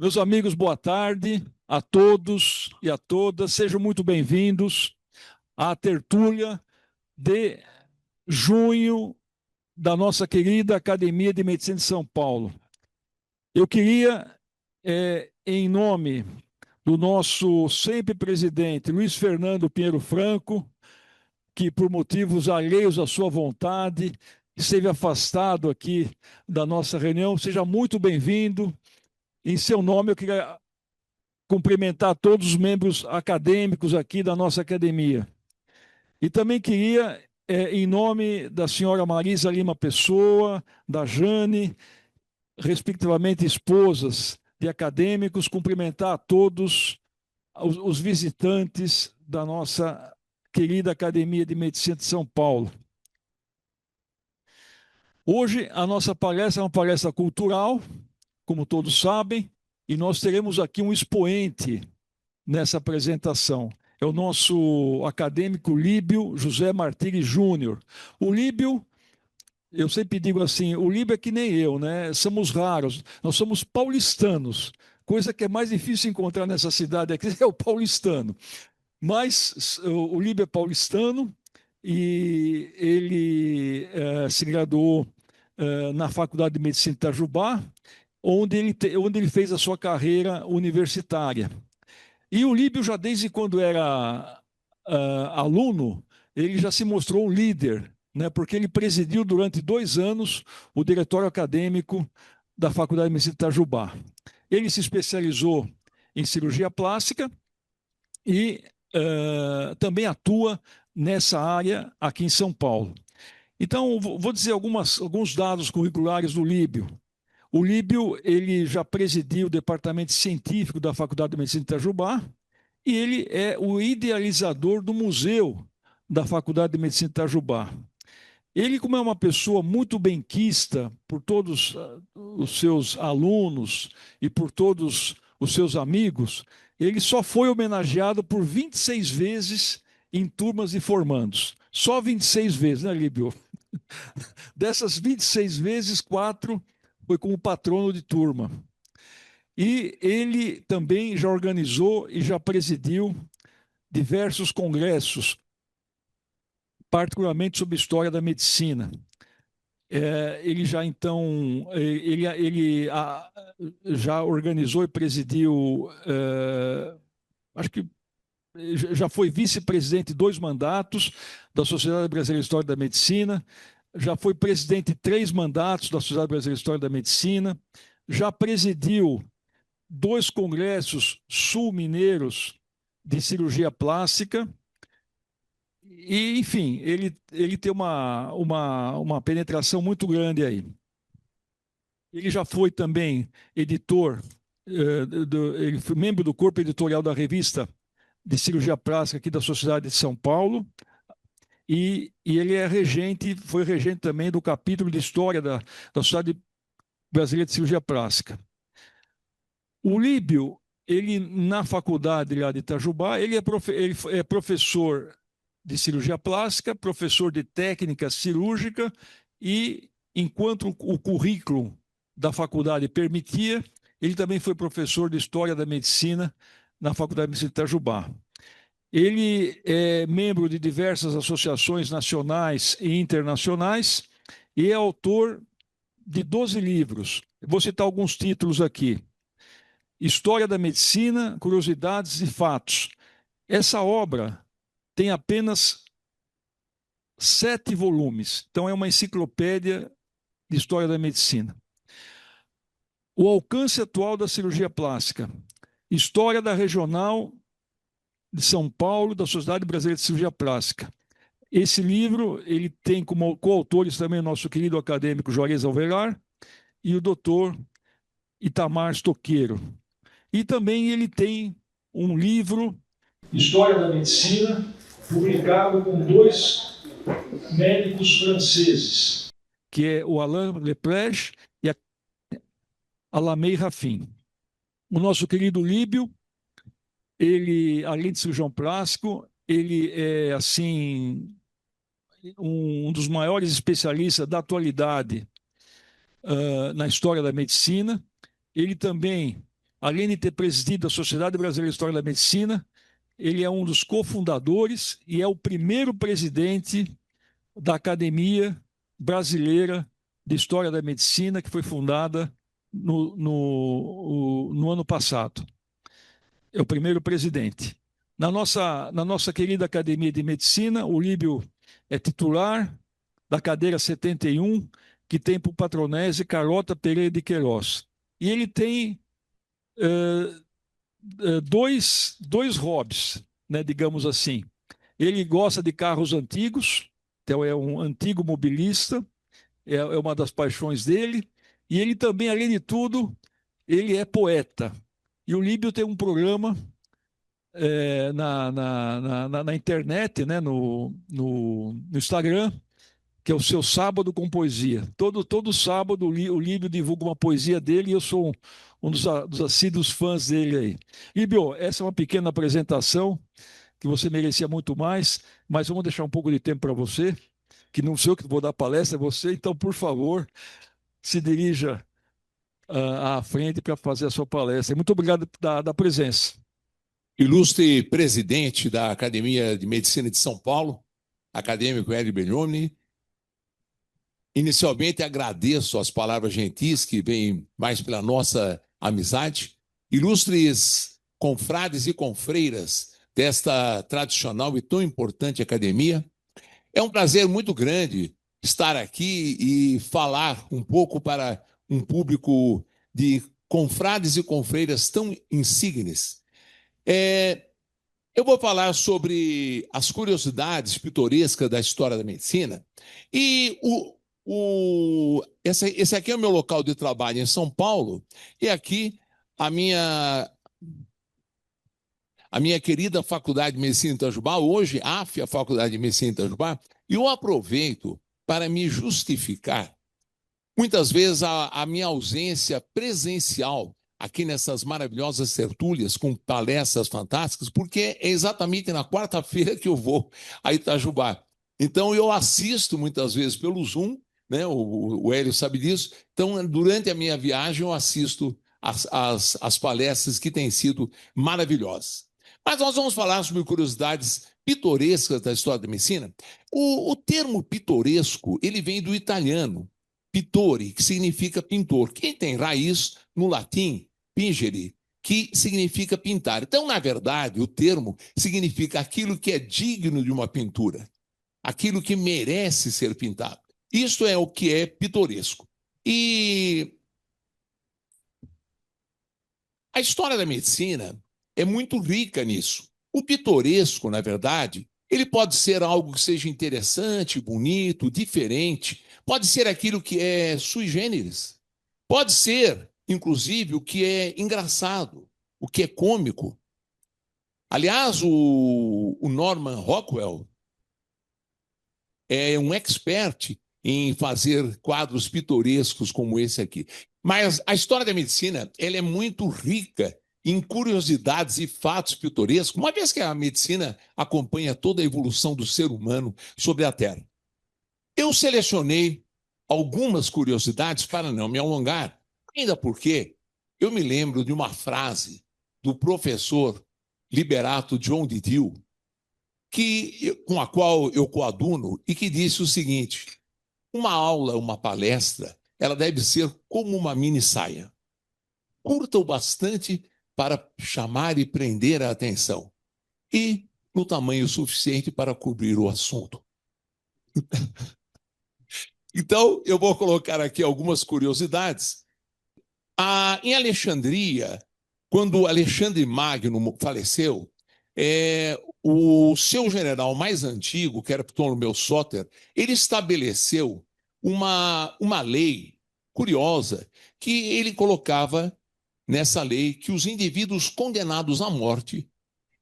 Meus amigos, boa tarde a todos e a todas. Sejam muito bem-vindos à tertúlia de junho da nossa querida Academia de Medicina de São Paulo. Eu queria, em nome do nosso sempre presidente, Luiz Fernando Pinheiro Franco, que por motivos alheios à sua vontade esteve afastado aqui da nossa reunião, seja muito bem-vindo. Em seu nome, eu queria cumprimentar todos os membros acadêmicos aqui da nossa academia. E também queria, em nome da senhora Marisa Lima Pessoa, da Jane, respectivamente esposas de acadêmicos, cumprimentar a todos os visitantes da nossa querida Academia de Medicina de São Paulo. Hoje a nossa palestra é uma palestra cultural, como todos sabem, e nós teremos aqui um expoente nessa apresentação. É o nosso acadêmico Líbio José Martiri Júnior. O Líbio, eu sempre digo assim, o Líbio é que nem eu, né? Somos raros, nós somos paulistanos, coisa que é mais difícil encontrar nessa cidade aqui, é o paulistano. Mas o Líbio é paulistano e ele se graduou na Faculdade de Medicina de Itajubá, onde ele fez a sua carreira universitária. E o Líbio, já desde quando era aluno, ele já se mostrou um líder, né, porque ele presidiu durante 2 anos o diretório acadêmico da Faculdade de Medicina de Itajubá. Ele se especializou em cirurgia plástica e também atua nessa área aqui em São Paulo. Então, vou dizer alguns dados curriculares do Líbio. O Líbio, ele já presidiu o departamento científico da Faculdade de Medicina de Itajubá e ele é o idealizador do museu da Faculdade de Medicina de Itajubá. Ele, como é uma pessoa muito benquista por todos os seus alunos e por todos os seus amigos, ele só foi homenageado por 26 vezes em turmas de formandos. Só 26 vezes, né, Líbio? Dessas 26 vezes, 4 foi como patrono de turma. E ele também já organizou e já presidiu diversos congressos, particularmente sobre história da medicina. Ele já então, ele já organizou e presidiu, acho que já foi vice-presidente 2 mandatos da Sociedade Brasileira de História da Medicina, já foi presidente 3 mandatos da Sociedade Brasileira de História da Medicina, já presidiu 2 congressos sul-mineiros de cirurgia plástica, e, enfim, ele tem uma penetração muito grande aí. Ele já foi também editor, ele foi membro do corpo editorial da revista de cirurgia plástica aqui da Sociedade de São Paulo, e ele foi regente também do capítulo de História da Sociedade Brasileira de Cirurgia Plástica. O Líbio, ele na faculdade lá de Itajubá, ele é professor de cirurgia plástica, professor de técnica cirúrgica e, enquanto o currículo da faculdade permitia, ele também foi professor de História da Medicina na Faculdade de Medicina de Itajubá. Ele é membro de diversas associações nacionais e internacionais e é autor de 12 livros. Vou citar alguns títulos aqui. História da Medicina, Curiosidades e Fatos. Essa obra tem apenas 7 volumes, então é uma enciclopédia de história da medicina. O alcance atual da cirurgia plástica. História da Regional de São Paulo, da Sociedade Brasileira de Cirurgia Plástica. Esse livro, ele tem como coautores também o nosso querido acadêmico Juarez Alvear e o doutor Itamar Stoqueiro. E também ele tem um livro, História da Medicina, publicado com 2 médicos franceses, que é o Alain Lepage e a Alamey Rafin. O nosso querido Líbio, ele, além de cirurgião plástico, ele é, assim, um dos maiores especialistas da atualidade na história da medicina. Ele também além de ter presidido a Sociedade Brasileira de História da Medicina, ele é um dos cofundadores e é o primeiro presidente da Academia Brasileira de História da Medicina, que foi fundada no ano passado. É o primeiro presidente. Na nossa querida Academia de Medicina, o Líbio é titular da cadeira 71, que tem por patronese Carlota Pereira de Queiroz. E ele tem dois hobbies, né, digamos assim. Ele gosta de carros antigos, então é um antigo mobilista, é uma das paixões dele. E ele também, além de tudo, ele é poeta. E o Líbio tem um programa na internet, né, no Instagram, que é o seu Sábado com Poesia. Todo sábado o Líbio divulga uma poesia dele e eu sou um dos assíduos fãs dele aí. Líbio, essa é uma pequena apresentação que você merecia muito mais, mas vamos deixar um pouco de tempo para você, que não sou eu que vou dar palestra, é você, então, por favor, se dirija à frente para fazer a sua palestra. Muito obrigado da presença. Ilustre presidente da Academia de Medicina de São Paulo, acadêmico Hélio Belloni, inicialmente agradeço as palavras gentis que vêm mais pela nossa amizade. Ilustres confrades e confreiras desta tradicional e tão importante academia, é um prazer muito grande estar aqui e falar um pouco para um público de confrades e confreiras tão insígnes. Eu vou falar sobre as curiosidades pitorescas da história da medicina. E esse aqui é o meu local de trabalho em São Paulo, e aqui a minha querida Faculdade de Medicina de Itajubá, hoje AF, a Faculdade de Medicina de Itajubá, e eu aproveito para me justificar, muitas vezes, a minha ausência presencial aqui nessas maravilhosas tertúlias com palestras fantásticas, porque é exatamente na quarta-feira que eu vou a Itajubá. Então, eu assisto muitas vezes pelo Zoom, né? O Hélio sabe disso. Então, durante a minha viagem, eu assisto as palestras que têm sido maravilhosas. Mas nós vamos falar sobre curiosidades pitorescas da história da medicina. O termo pitoresco, ele vem do italiano, pittore, que significa pintor. Quem tem raiz no latim, pingere, que significa pintar. Então, na verdade, o termo significa aquilo que é digno de uma pintura, aquilo que merece ser pintado. Isto é o que é pitoresco. E a história da medicina é muito rica nisso. O pitoresco, na verdade, ele pode ser algo que seja interessante, bonito, diferente, pode ser aquilo que é sui generis, pode ser, inclusive, o que é engraçado, o que é cômico. Aliás, o Norman Rockwell é um expert em fazer quadros pitorescos como esse aqui. Mas a história da medicina, ela é muito rica em curiosidades e fatos pitorescos, uma vez que a medicina acompanha toda a evolução do ser humano sobre a Terra. Eu selecionei algumas curiosidades para não me alongar, ainda porque eu me lembro de uma frase do professor Liberato John Didio, com a qual eu coaduno, e que disse o seguinte: uma aula, uma palestra, ela deve ser como uma mini saia, curta o bastante para chamar e prender a atenção, e no tamanho suficiente para cobrir o assunto. Então, eu vou colocar aqui algumas curiosidades. Em Alexandria, quando Alexandre Magno faleceu, o seu general mais antigo, que era Ptolomeu Sóter, ele estabeleceu uma lei curiosa, que ele colocava nessa lei que os indivíduos condenados à morte,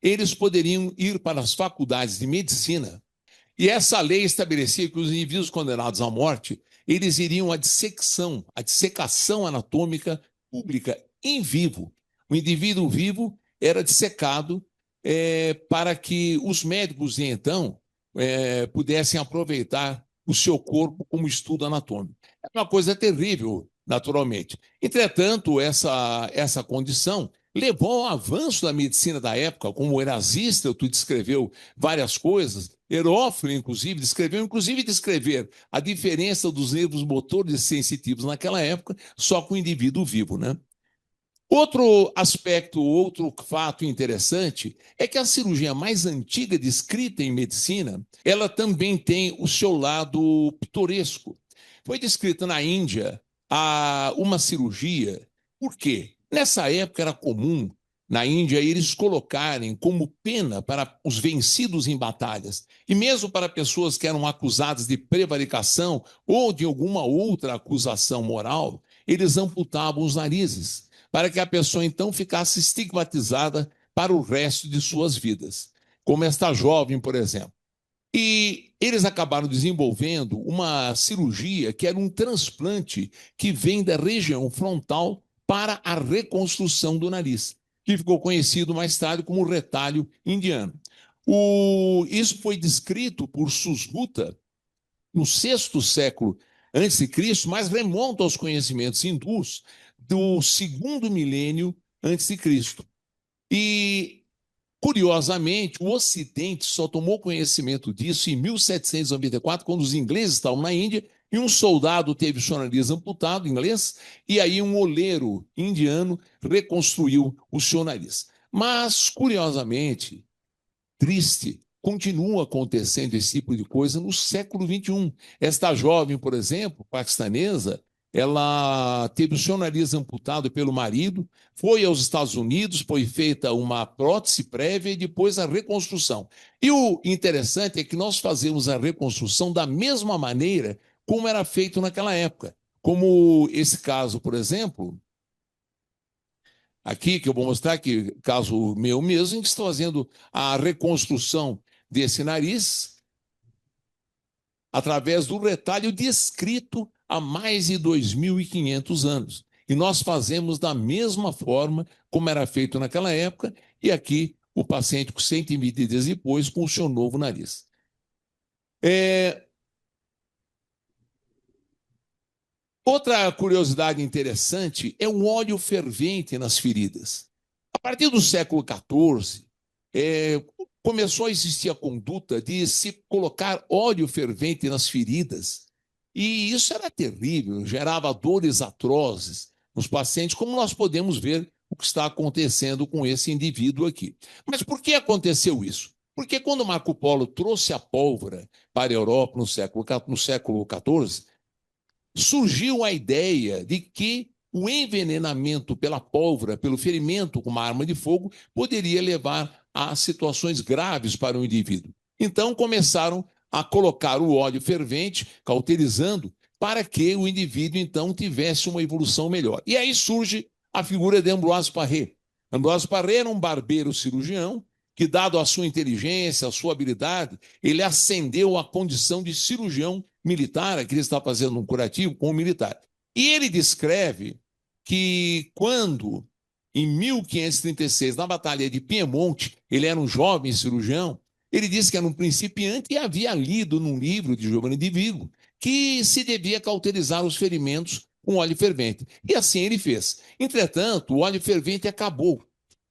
eles poderiam ir para as faculdades de medicina, e essa lei estabelecia que os indivíduos condenados à morte, eles iriam à dissecação anatômica pública em vivo. O indivíduo vivo era dissecado para que os médicos, então, pudessem aproveitar o seu corpo como estudo anatômico. É uma coisa terrível, naturalmente. Entretanto, essa condição levou ao avanço da medicina da época, como o Erasístrato descreveu várias coisas, Herófilo, inclusive, descrever a diferença dos nervos motores e sensitivos naquela época, só com o indivíduo vivo, né? Outro aspecto, outro fato interessante é que a cirurgia mais antiga descrita em medicina, ela também tem o seu lado pitoresco. Foi descrita na Índia uma cirurgia. Por quê? Nessa época era comum na Índia eles colocarem como pena para os vencidos em batalhas e mesmo para pessoas que eram acusadas de prevaricação ou de alguma outra acusação moral, eles amputavam os narizes para que a pessoa então ficasse estigmatizada para o resto de suas vidas, como esta jovem, por exemplo. E eles acabaram desenvolvendo uma cirurgia que era um transplante que vem da região frontal para a reconstrução do nariz, que ficou conhecido mais tarde como retalho indiano. Isso foi descrito por Susruta no sexto século antes de Cristo, mas remonta aos conhecimentos hindus do segundo milênio antes de Cristo. E, curiosamente, o Ocidente só tomou conhecimento disso em 1794, quando os ingleses estavam na Índia, e um soldado teve o seu nariz amputado, inglês, e aí um oleiro indiano reconstruiu o seu nariz. Mas, curiosamente, triste, continua acontecendo esse tipo de coisa no século XXI. Esta jovem, por exemplo, paquistanesa, ela teve o seu nariz amputado pelo marido, foi aos Estados Unidos, foi feita uma prótese prévia e depois a reconstrução. E o interessante é que nós fazemos a reconstrução da mesma maneira como era feito naquela época. Como esse caso, por exemplo, aqui que eu vou mostrar, que caso meu mesmo, que estou fazendo a reconstrução desse nariz através do retalho descrito há mais de 2.500 anos. E nós fazemos da mesma forma como era feito naquela época, e aqui o paciente com 120 dias depois com o seu novo nariz. Outra curiosidade interessante é o óleo fervente nas feridas. A partir do século XIV, começou a existir a conduta de se colocar óleo fervente nas feridas. E isso era terrível, gerava dores atrozes nos pacientes, como nós podemos ver o que está acontecendo com esse indivíduo aqui. Mas por que aconteceu isso? Porque quando Marco Polo trouxe a pólvora para a Europa no século XIV, surgiu a ideia de que o envenenamento pela pólvora, pelo ferimento com uma arma de fogo, poderia levar a situações graves para o indivíduo. Então começaram a colocar o óleo fervente, cauterizando, para que o indivíduo então tivesse uma evolução melhor. E aí surge a figura de Ambroise Paré. Ambroise Paré era um barbeiro cirurgião que, dado a sua inteligência, a sua habilidade, ele ascendeu à condição de cirurgião militar, aqui ele está fazendo um curativo com o militar. E ele descreve que quando, em 1536, na Batalha de Piemonte, ele era um jovem cirurgião, ele disse que era um principiante e havia lido num livro de Giovanni de Vigo que se devia cauterizar os ferimentos com óleo fervente. E assim ele fez. Entretanto, o óleo fervente acabou.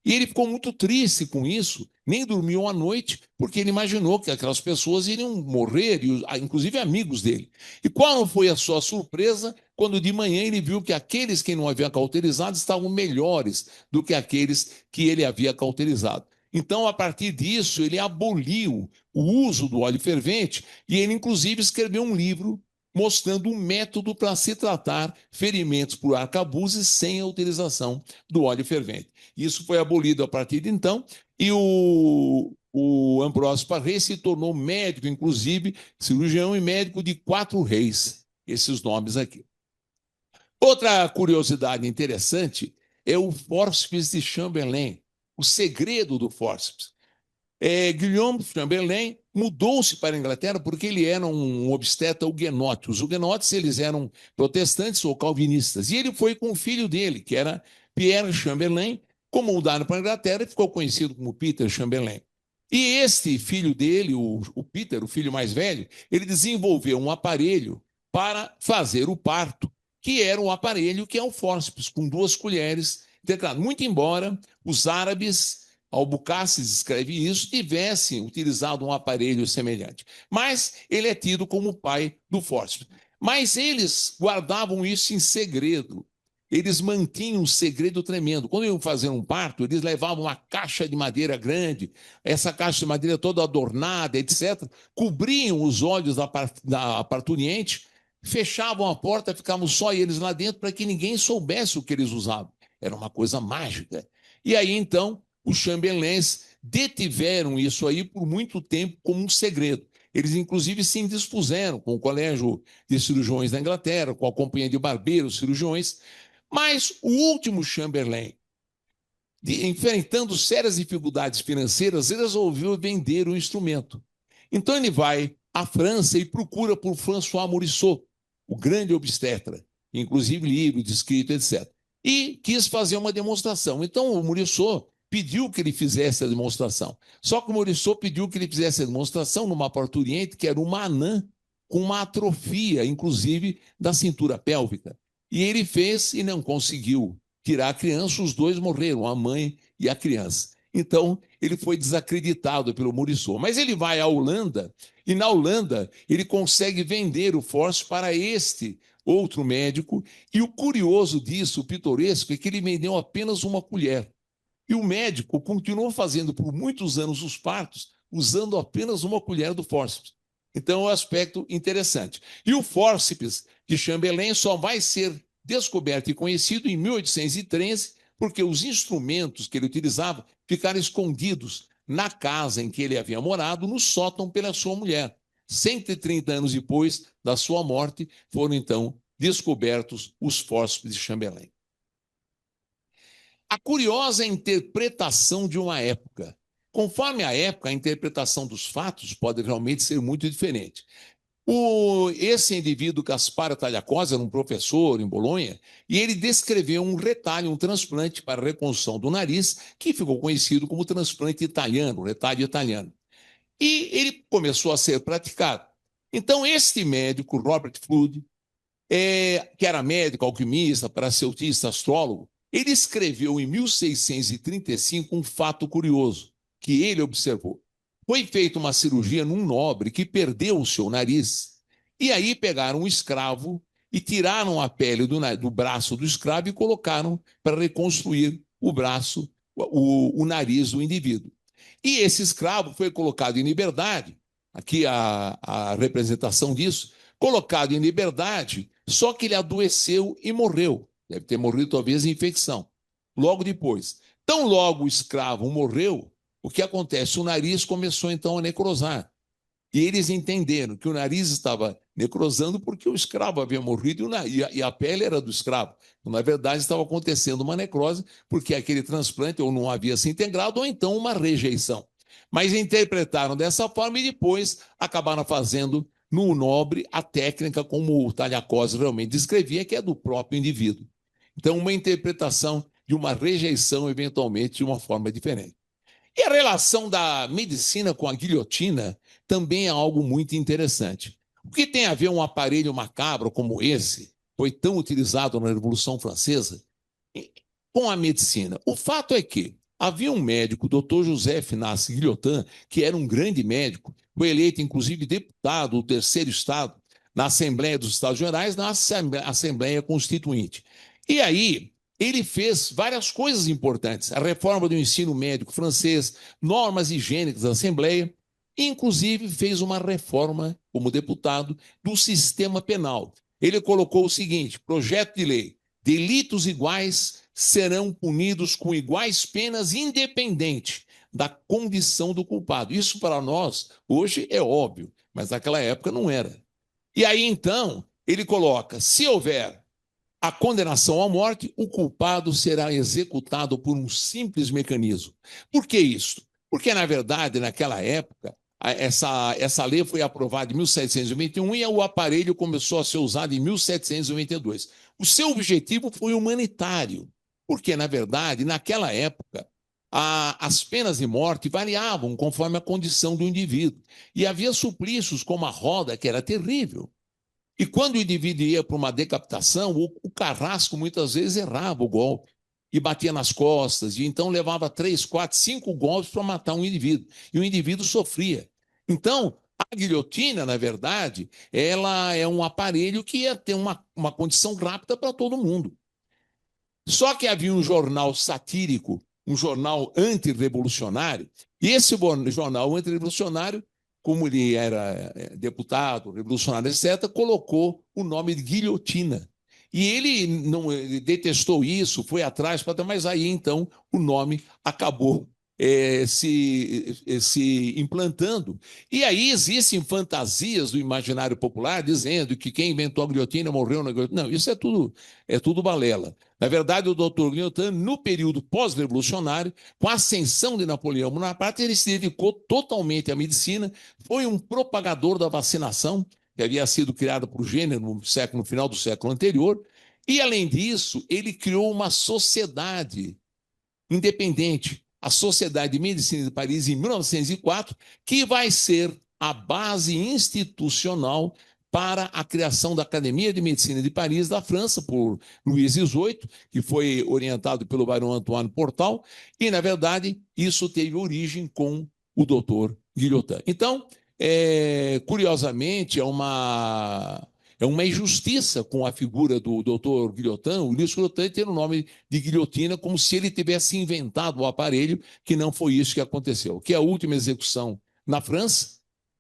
E ele ficou muito triste com isso, nem dormiu à noite, porque ele imaginou que aquelas pessoas iriam morrer, inclusive amigos dele. E qual foi a sua surpresa quando de manhã ele viu que aqueles que não haviam cauterizado estavam melhores do que aqueles que ele havia cauterizado. Então, a partir disso, ele aboliu o uso do óleo fervente e ele, inclusive, escreveu um livro mostrando um método para se tratar ferimentos por arcabuzes sem a utilização do óleo fervente. Isso foi abolido a partir de então, e o Ambroise Paré se tornou médico, inclusive cirurgião e médico de 4 reis, esses nomes aqui. Outra curiosidade interessante é o fórceps de Chamberlain, o segredo do fórceps. Guillaume Chamberlain mudou-se para a Inglaterra porque ele era um obstetra huguenote. Os huguenotes eles eram protestantes ou calvinistas. E ele foi com o filho dele, que era Pierre Chamberlain, como mudaram para a Inglaterra e ficou conhecido como Peter Chamberlain. E este filho dele, o Peter, o filho mais velho, ele desenvolveu um aparelho para fazer o parto, que era o aparelho que é o fórceps, com 2 colheres teclado. Muito embora os árabes, Albucaces escreve isso, tivessem utilizado um aparelho semelhante. Mas ele é tido como o pai do fórceps. Mas eles guardavam isso em segredo. Eles mantinham um segredo tremendo. Quando iam fazer um parto, eles levavam uma caixa de madeira grande, essa caixa de madeira toda adornada, etc. Cobriam os olhos da parturiente, fechavam a porta, ficavam só eles lá dentro para que ninguém soubesse o que eles usavam. Era uma coisa mágica. E aí, então, os chambelães detiveram isso aí por muito tempo como um segredo. Eles, inclusive, se indispuseram com o Colégio de Cirurgiões da Inglaterra, com a Companhia de Barbeiros Cirurgiões, mas o último Chamberlain, enfrentando sérias dificuldades financeiras, ele resolveu vender o instrumento. Então ele vai à França e procura por François Morisot, o grande obstetra, inclusive livro, descrito, etc. E quis fazer uma demonstração. Então o Morisot pediu que ele fizesse a demonstração. Só que o Morisot pediu que ele fizesse a demonstração numa parturiente que era uma anã com uma atrofia, inclusive, da cintura pélvica. E ele fez e não conseguiu tirar a criança, os dois morreram, a mãe e a criança. Então, ele foi desacreditado pelo Morisot. Mas ele vai à Holanda, e na Holanda ele consegue vender o fórceps para este outro médico, e o curioso disso, o pitoresco, é que ele vendeu apenas uma colher. E o médico continuou fazendo por muitos anos os partos, usando apenas uma colher do fórceps. Então, é um aspecto interessante. E o fórceps de Chamberlain só vai ser descoberto e conhecido em 1813, porque os instrumentos que ele utilizava ficaram escondidos na casa em que ele havia morado, no sótão pela sua mulher. 130 anos depois da sua morte, foram então descobertos os fórceps de Chamberlain. A curiosa interpretação de uma época. Conforme a época, a interpretação dos fatos pode realmente ser muito diferente. Esse indivíduo, Gasparo Tagliacozzi, era um professor em Bolonha, e ele descreveu um retalho, um transplante para a reconstrução do nariz, que ficou conhecido como transplante italiano, retalho italiano. E ele começou a ser praticado. Então, este médico, Robert Fludd, que era médico, alquimista, farmacêutico, astrólogo, ele escreveu em 1635 um fato curioso que ele observou. Foi feita uma cirurgia num nobre que perdeu o seu nariz. E aí pegaram um escravo e tiraram a pele do braço do escravo e colocaram para reconstruir o braço, o nariz do indivíduo. E esse escravo foi colocado em liberdade, aqui a representação disso, colocado em liberdade, só que ele adoeceu e morreu. Deve ter morrido talvez em infecção. Logo depois. Tão logo o escravo morreu, o que acontece? O nariz começou então a necrosar. E eles entenderam que o nariz estava necrosando porque o escravo havia morrido e a pele era do escravo. Então, na verdade, estava acontecendo uma necrose porque aquele transplante ou não havia se integrado ou então uma rejeição. Mas interpretaram dessa forma e depois acabaram fazendo no nobre a técnica como o Tagliacozzi realmente descrevia, que é do próprio indivíduo. Então, uma interpretação de uma rejeição, eventualmente, de uma forma diferente. E a relação da medicina com a guilhotina também é algo muito interessante. O que tem a ver um aparelho macabro como esse, foi tão utilizado na Revolução Francesa, com a medicina? O fato é que havia um médico, o Dr. Joseph Nasse Guillotin, que era um grande médico, foi eleito inclusive deputado do terceiro estado, na Assembleia dos Estados Gerais, na Assembleia Constituinte. E aí, ele fez várias coisas importantes. A reforma do ensino médico francês, normas higiênicas da Assembleia, inclusive fez uma reforma, como deputado, do sistema penal. Ele colocou o seguinte, projeto de lei, delitos iguais serão punidos com iguais penas, independente da condição do culpado. Isso para nós, hoje, é óbvio, mas naquela época não era. E aí, então, ele coloca, se houver a condenação à morte, o culpado será executado por um simples mecanismo. Por que isso? Porque, na verdade, naquela época, essa lei foi aprovada em 1791 e o aparelho começou a ser usado em 1792. O seu objetivo foi humanitário, porque, na verdade, naquela época, as penas de morte variavam conforme a condição do indivíduo. E havia suplícios como a roda, que era terrível. E quando o indivíduo ia para uma decapitação, o carrasco muitas vezes errava o golpe e batia nas costas, e então levava 3, 4, 5 golpes para matar um indivíduo. E o indivíduo sofria. Então, a guilhotina, na verdade, ela é um aparelho que ia ter uma condição rápida para todo mundo. Só que havia um jornal satírico, um jornal antirrevolucionário, e esse jornal antirrevolucionário, como ele era deputado, revolucionário, etc., colocou o nome de guilhotina. E ele detestou isso, foi atrás, mas aí então o nome acabou se implantando. E aí existem fantasias do imaginário popular dizendo que quem inventou a guilhotina morreu na guilhotina. Não, isso é tudo balela. Na verdade, o doutor Guillotin, no período pós-revolucionário, com a ascensão de Napoleão Bonaparte, ele se dedicou totalmente à medicina, foi um propagador da vacinação, que havia sido criada por Jenner no final do século anterior, e, além disso, ele criou uma sociedade independente, a Sociedade de Medicina de Paris, em 1904, que vai ser a base institucional para a criação da Academia de Medicina de Paris da França, por Luís XVIII, que foi orientado pelo barão Antoine Portal, e, na verdade, isso teve origem com o doutor Guillotin. Então, curiosamente, é uma injustiça com a figura do doutor Guillotin, o Luiz Guillotin, ter o nome de guilhotina, como se ele tivesse inventado o aparelho, que não foi isso que aconteceu. Que a última execução na França,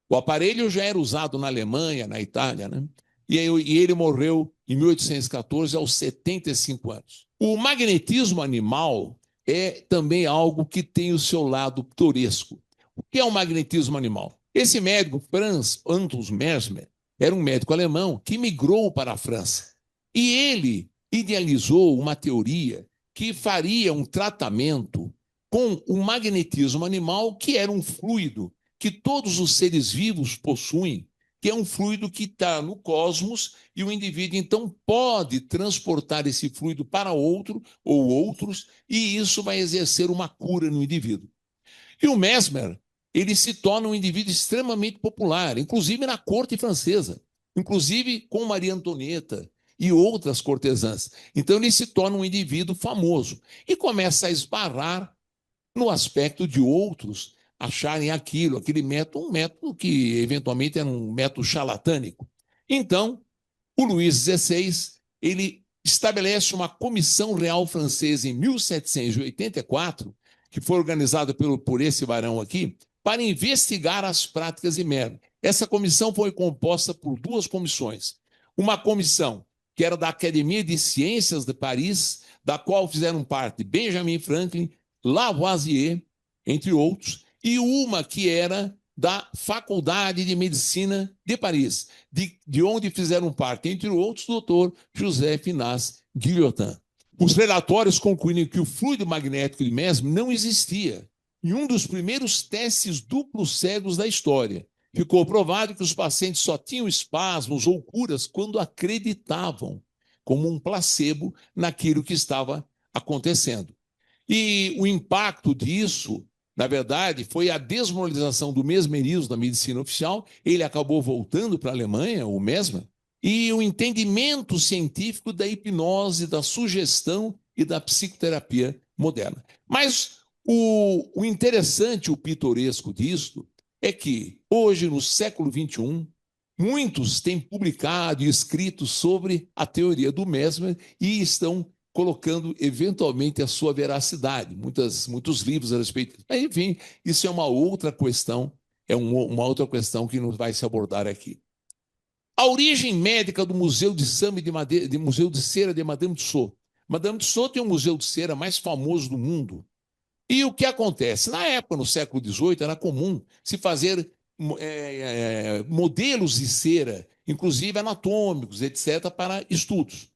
o aparelho já era usado na Alemanha, na Itália, né? E ele morreu em 1814, aos 75 anos. O magnetismo animal é também algo que tem o seu lado pitoresco. O que é o magnetismo animal? Esse médico, Franz Antus Mesmer, era um médico alemão que migrou para a França. E ele idealizou uma teoria que faria um tratamento com o magnetismo animal, que era um fluido que todos os seres vivos possuem, que é um fluido que está no cosmos, e o indivíduo, então, pode transportar esse fluido para outro ou outros, e isso vai exercer uma cura no indivíduo. E o Mesmer, ele se torna um indivíduo extremamente popular, inclusive na corte francesa, inclusive com Maria Antonieta e outras cortesãs. Então ele se torna um indivíduo famoso e começa a esbarrar no aspecto de outros acharem aquele método, um método que eventualmente era um método charlatânico. Então, o Luís XVI, ele estabelece uma comissão real francesa em 1784, que foi organizada por esse varão aqui, para investigar as práticas de Mesmer. Essa comissão foi composta por 2 comissões. Uma comissão que era da Academia de Ciências de Paris, da qual fizeram parte Benjamin Franklin, Lavoisier, entre outros, e uma que era da Faculdade de Medicina de Paris, de onde fizeram parte, entre outros, o doutor José Finaz Guillotin. Os relatórios concluíram que o fluido magnético de Mesmer não existia. Em um dos primeiros testes duplos cegos da história, ficou provado que os pacientes só tinham espasmos ou curas quando acreditavam, como um placebo, naquilo que estava acontecendo. E o impacto disso, na verdade, foi a desmoralização do mesmerismo da medicina oficial. Ele acabou voltando para a Alemanha, o Mesmer, e o entendimento científico da hipnose, da sugestão e da psicoterapia moderna. Mas o interessante, o pitoresco disso, é que hoje, no século XXI, muitos têm publicado e escrito sobre a teoria do Mesmer e estão colocando eventualmente a sua veracidade, muitos livros a respeito disso. Mas, enfim, isso é uma outra questão, uma outra questão que não vai se abordar aqui. A origem médica do Museu de Samba de Museu de Cera de Madame Tussauds. Madame Tussauds tem o museu de cera mais famoso do mundo. E o que acontece? Na época, no século XVIII, era comum se fazer modelos de cera, inclusive anatômicos, etc., para estudos.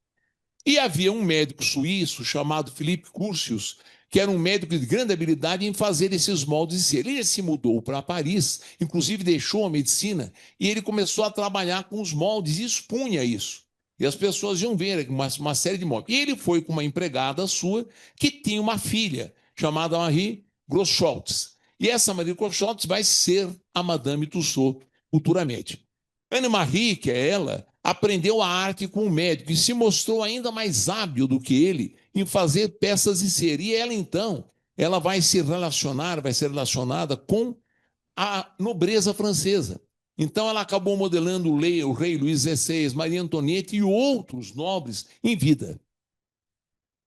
E havia um médico suíço chamado Philippe Curtius, que era um médico de grande habilidade em fazer esses moldes de cera. Ele se mudou para Paris, inclusive deixou a medicina, e ele começou a trabalhar com os moldes e expunha isso. E as pessoas iam ver uma série de moldes. E ele foi com uma empregada sua que tinha uma filha, chamada Marie Groscholtz. E essa Marie Groscholtz vai ser a Madame Tussauds futuramente. Anne-Marie, que é ela, aprendeu a arte com o médico e se mostrou ainda mais hábil do que ele em fazer peças de cera. E ela, então, ela vai ser relacionada com a nobreza francesa. Então, ela acabou modelando o rei Luís XVI, Maria Antonieta e outros nobres em vida.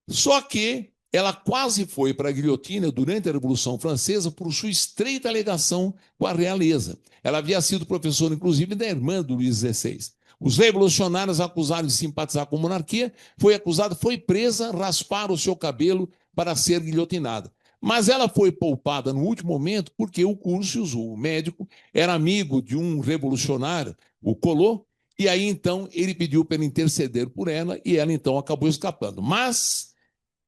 Só que ela quase foi para a guilhotina durante a Revolução Francesa por sua estreita ligação com a realeza. Ela havia sido professora, inclusive, da irmã do Luís XVI. Os revolucionários acusaram de simpatizar com a monarquia, foi presa, rasparam o seu cabelo para ser guilhotinada. Mas ela foi poupada no último momento porque o Curtius, o médico, era amigo de um revolucionário, o Collot, e aí então ele pediu para ele interceder por ela e ela então acabou escapando. Mas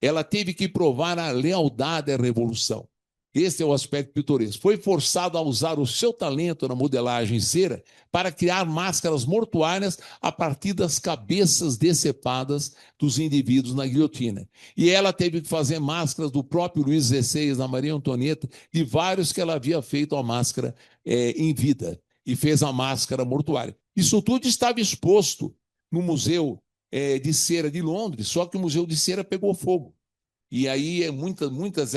ela teve que provar a lealdade à revolução. Esse é o aspecto pitoresco. Foi forçado a usar o seu talento na modelagem cera para criar máscaras mortuárias a partir das cabeças decepadas dos indivíduos na guilhotina. E ela teve que fazer máscaras do próprio Luís XVI, da Maria Antonieta, de vários que ela havia feito a máscara em vida, e fez a máscara mortuária. Isso tudo estava exposto no Museu de Cera de Londres, só que o Museu de Cera pegou fogo. E aí muitas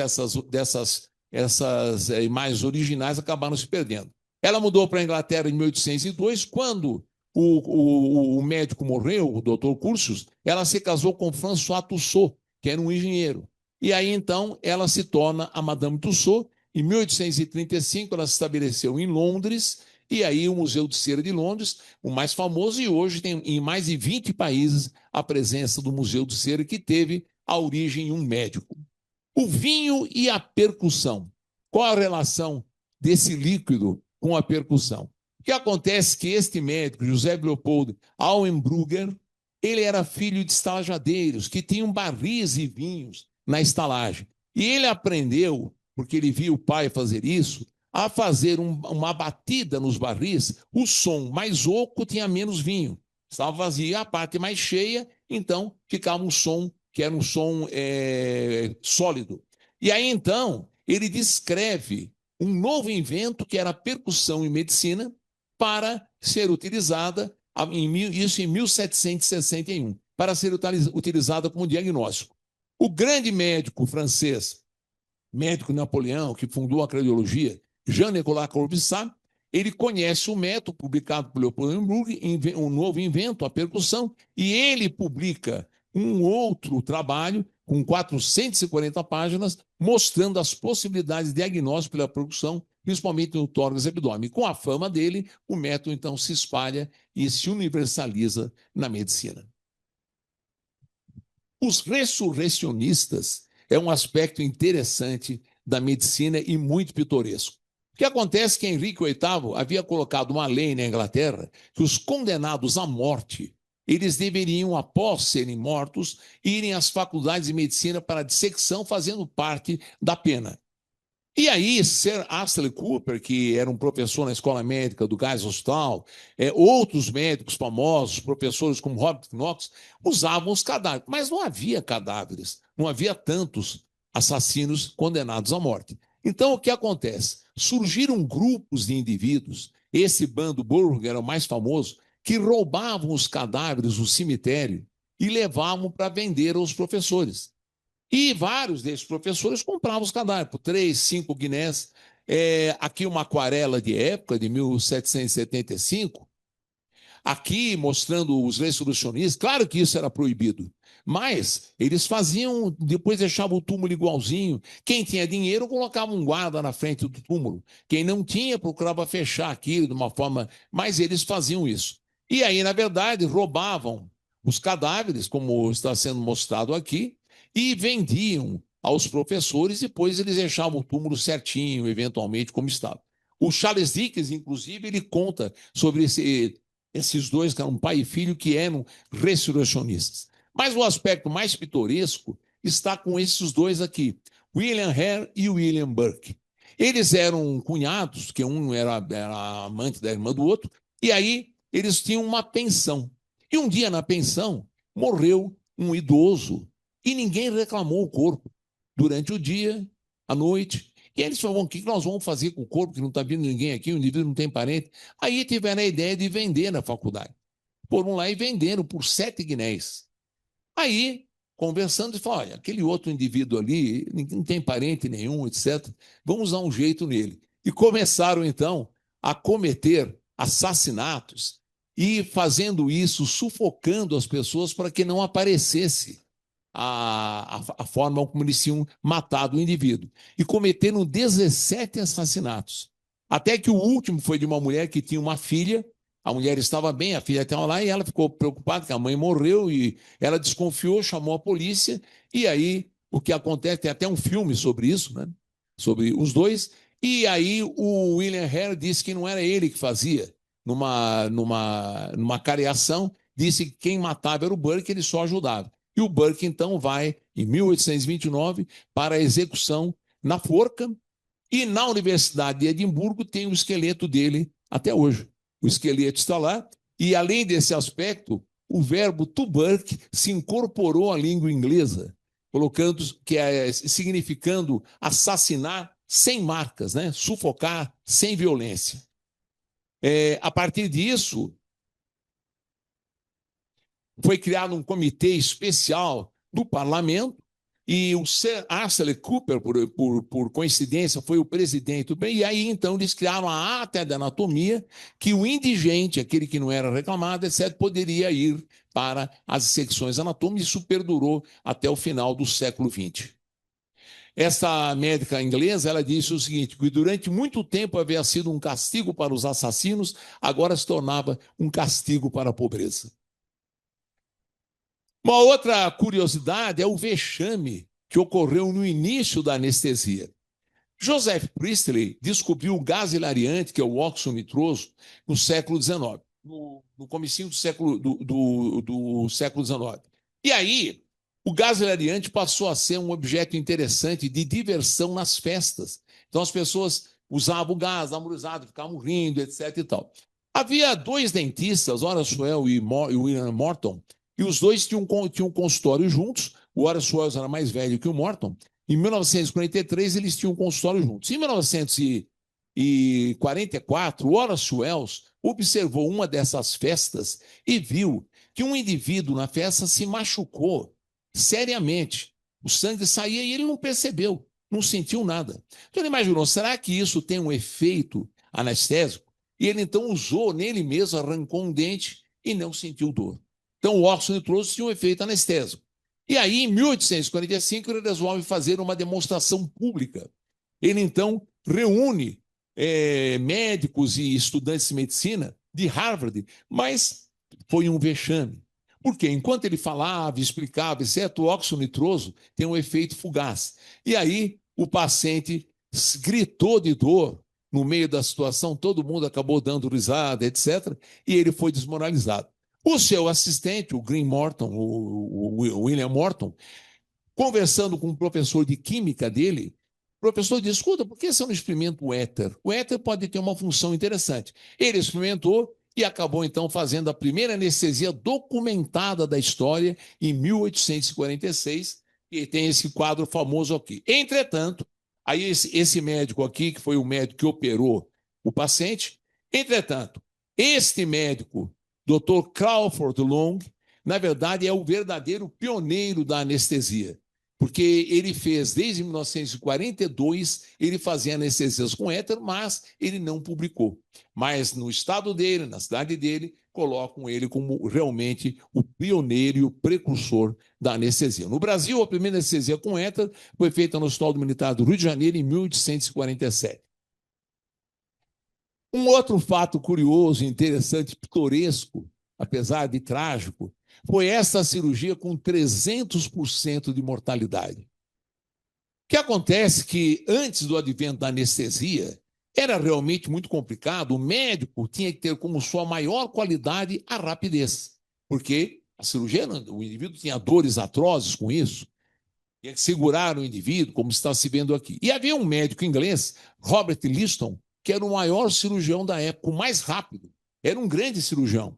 dessas imagens originais acabaram se perdendo. Ela mudou para a Inglaterra em 1802, quando o médico morreu, o Dr. Curtius, ela se casou com François Tussaud, que era um engenheiro. E aí, então, ela se torna a Madame Tussaud. Em 1835, ela se estabeleceu em Londres, e aí o Museu de Cera de Londres, o mais famoso, e hoje tem em mais de 20 países a presença do Museu de Cera, que teve a origem em um médico. O vinho e a percussão. Qual a relação desse líquido com a percussão? O que acontece é que este médico, José Leopold Auenbrugger, ele era filho de estalajadeiros que tinham barris e vinhos na estalagem. E ele aprendeu, porque ele viu o pai fazer isso, a fazer uma batida nos barris. O som mais oco tinha menos vinho. Estava vazio, a parte mais cheia, então ficava um som que era um som sólido. E aí, então, ele descreve um novo invento, que era a percussão em medicina, para ser utilizada, isso em 1761, para ser utilizada como diagnóstico. O grande médico francês, médico Napoleão, que fundou a cardiologia, Jean-Nicolas Corvisart, ele conhece o método publicado por Leopold Auenbrugger, um novo invento, a percussão, e ele publica um outro trabalho com 440 páginas, mostrando as possibilidades de diagnóstico pela percussão, principalmente no tórax e abdômen. Com a fama dele, o método então se espalha e se universaliza na medicina. Os ressurreicionistas é um aspecto interessante da medicina e muito pitoresco. O que acontece é que Henrique VIII havia colocado uma lei na Inglaterra que os condenados à morte, eles deveriam, após serem mortos, irem às faculdades de medicina para dissecção, fazendo parte da pena. E aí, Sir Astley Cooper, que era um professor na escola médica do Guy's Hospital, outros médicos famosos, professores como Robert Knox, usavam os cadáveres. Mas não havia cadáveres, não havia tantos assassinos condenados à morte. Então, o que acontece? Surgiram grupos de indivíduos, esse bando Burger era o mais famoso, que roubavam os cadáveres do cemitério e levavam para vender aos professores. E vários desses professores compravam os cadáveres por 3, 5 guinés. Aqui uma aquarela de época, de 1775, aqui mostrando os ressurreicionistas. Claro que isso era proibido, mas eles faziam, depois deixavam o túmulo igualzinho. Quem tinha dinheiro colocava um guarda na frente do túmulo. Quem não tinha procurava fechar aquilo de uma forma, mas eles faziam isso. E aí, na verdade, roubavam os cadáveres, como está sendo mostrado aqui, e vendiam aos professores, e depois eles deixavam o túmulo certinho, eventualmente, como estava. O Charles Dickens, inclusive, ele conta sobre esses dois, que eram pai e filho, que eram ressurreicionistas. Mas o aspecto mais pitoresco está com esses dois aqui, William Hare e William Burke. Eles eram cunhados, que um era amante da irmã do outro, e aí eles tinham uma pensão. E um dia na pensão morreu um idoso e ninguém reclamou o corpo. Durante o dia, à noite, e eles falaram, o que nós vamos fazer com o corpo, que não está vindo ninguém aqui, o indivíduo não tem parente? Aí tiveram a ideia de vender na faculdade. foram lá e venderam por 7 guinéis. Aí, conversando, ele falou, olha, aquele outro indivíduo ali, não tem parente nenhum, etc. Vamos dar um jeito nele. E começaram, então, a cometer assassinatos e fazendo isso, sufocando as pessoas para que não aparecesse a forma como eles tinham matado o indivíduo. E cometeram 17 assassinatos. Até que o último foi de uma mulher que tinha uma filha. A mulher estava bem, a filha estava lá, e ela ficou preocupada que a mãe morreu, e ela desconfiou, chamou a polícia, e aí o que acontece, tem até um filme sobre isso, né? Sobre os dois, e aí o William Hare disse que não era ele que fazia, numa careação, disse que quem matava era o Burke, ele só ajudava. E o Burke, então, vai, em 1829, para a execução na forca, e na Universidade de Edimburgo tem o esqueleto dele até hoje. O esqueleto está lá, e além desse aspecto, o verbo to burk se incorporou à língua inglesa, colocando, significando assassinar sem marcas, né? Sufocar sem violência. A partir disso, foi criado um comitê especial do parlamento, e o Sir Arthur Cooper, por coincidência, foi o presidente. E aí, então, eles criaram a ata da anatomia, que o indigente, aquele que não era reclamado, etc., poderia ir para as secções anatômicas. Isso perdurou até o final do século XX. Essa médica inglesa, ela disse o seguinte, que durante muito tempo havia sido um castigo para os assassinos, agora se tornava um castigo para a pobreza. Uma outra curiosidade é o vexame que ocorreu no início da anestesia. Joseph Priestley descobriu o gás hilariante, que é o óxido nitroso, no século XIX, no comecinho do século XIX. E aí, o gás hilariante passou a ser um objeto interessante de diversão nas festas. Então, as pessoas usavam o gás, amorizado, ficavam rindo, etc. e tal. Havia 2 dentistas, Horace Wells e William Morton, e os dois tinham um consultório juntos. O Horace Wells era mais velho que o Morton. Em 1943, eles tinham um consultório juntos. Em 1944, o Horace Wells observou uma dessas festas e viu que um indivíduo na festa se machucou seriamente. O sangue saía e ele não percebeu, não sentiu nada. Então ele imaginou, será que isso tem um efeito anestésico? E ele então usou nele mesmo, arrancou um dente e não sentiu dor. Então, o óxido nitroso tinha um efeito anestésico. E aí, em 1845, ele resolve fazer uma demonstração pública. Ele, então, reúne médicos e estudantes de medicina de Harvard, mas foi um vexame. Por quê? Enquanto ele falava, explicava, etc., o óxido nitroso tem um efeito fugaz. E aí, o paciente gritou de dor no meio da situação, todo mundo acabou dando risada, etc., e ele foi desmoralizado. O seu assistente, o Green Morton, o William Morton, conversando com um professor de química dele, o professor disse, escuta, por que você não experimenta o éter? O éter pode ter uma função interessante. Ele experimentou e acabou, então, fazendo a primeira anestesia documentada da história em 1846, e tem esse quadro famoso aqui. Entretanto, aí esse médico aqui, que foi o médico que operou o paciente, entretanto, este médico, Dr. Crawford Long, na verdade, é o verdadeiro pioneiro da anestesia, porque ele fez, desde 1942, ele fazia anestesias com éter, mas ele não publicou. Mas no estado dele, na cidade dele, colocam ele como realmente o pioneiro e o precursor da anestesia. No Brasil, a primeira anestesia com éter foi feita no Hospital Militar do Rio de Janeiro em 1847. Um outro fato curioso, interessante, pitoresco, apesar de trágico, foi essa cirurgia com 300% de mortalidade. O que acontece é que, antes do advento da anestesia, era realmente muito complicado. O médico tinha que ter como sua maior qualidade a rapidez, porque a cirurgia, o indivíduo tinha dores atrozes com isso, tinha que segurar o indivíduo, como está se vendo aqui. E havia um médico inglês, Robert Liston, que era o maior cirurgião da época, o mais rápido. Era um grande cirurgião.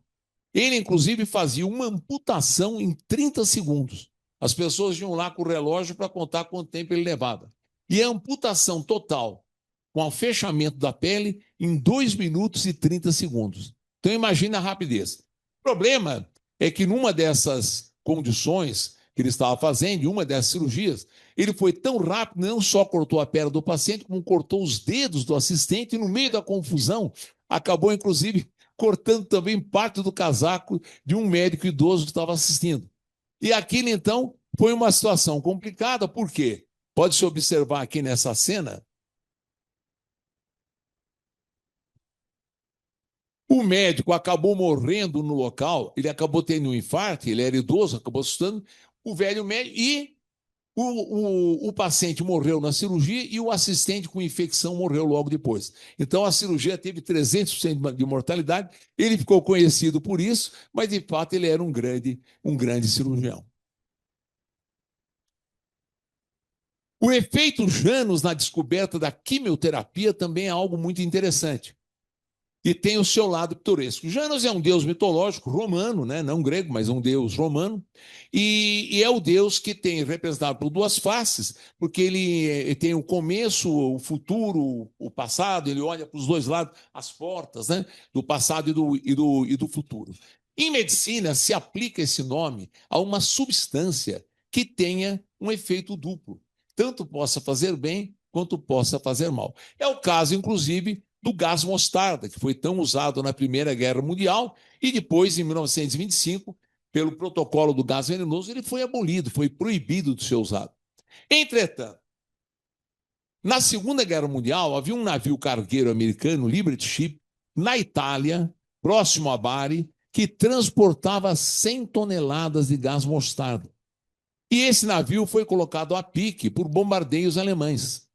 Ele, inclusive, fazia uma amputação em 30 segundos. As pessoas iam lá com o relógio para contar quanto tempo ele levava. E a amputação total, com o fechamento da pele, em 2 minutos e 30 segundos. Então, imagina a rapidez. O problema é que numa dessas condições que ele estava fazendo, em uma dessas cirurgias, ele foi tão rápido, não só cortou a perna do paciente, como cortou os dedos do assistente, e no meio da confusão, acabou, inclusive, cortando também parte do casaco de um médico idoso que estava assistindo. E aquilo, então, foi uma situação complicada, por quê? Pode-se observar aqui nessa cena, o médico acabou morrendo no local, ele acabou tendo um infarto, ele era idoso, acabou assustando o velho médico e o paciente morreu na cirurgia e o assistente com infecção morreu logo depois. Então a cirurgia teve 300% de mortalidade, ele ficou conhecido por isso, mas de fato ele era um grande cirurgião. O efeito Janus na descoberta da quimioterapia também é algo muito interessante. E tem o seu lado pitoresco. Janus é um deus mitológico romano, né? Não grego, mas um deus romano, e é o deus que tem representado por duas faces, porque ele tem o começo, o futuro, o passado, ele olha para os dois lados, as portas, né? Do passado e do futuro. Em medicina, se aplica esse nome a uma substância que tenha um efeito duplo, tanto possa fazer bem quanto possa fazer mal. É o caso, inclusive, do gás mostarda, que foi tão usado na Primeira Guerra Mundial e depois, em 1925, pelo protocolo do gás venenoso, ele foi abolido, foi proibido de ser usado. Entretanto, na Segunda Guerra Mundial, havia um navio cargueiro americano, Liberty Ship, na Itália, próximo a Bari, que transportava 100 toneladas de gás mostarda. E esse navio foi colocado a pique por bombardeios alemães.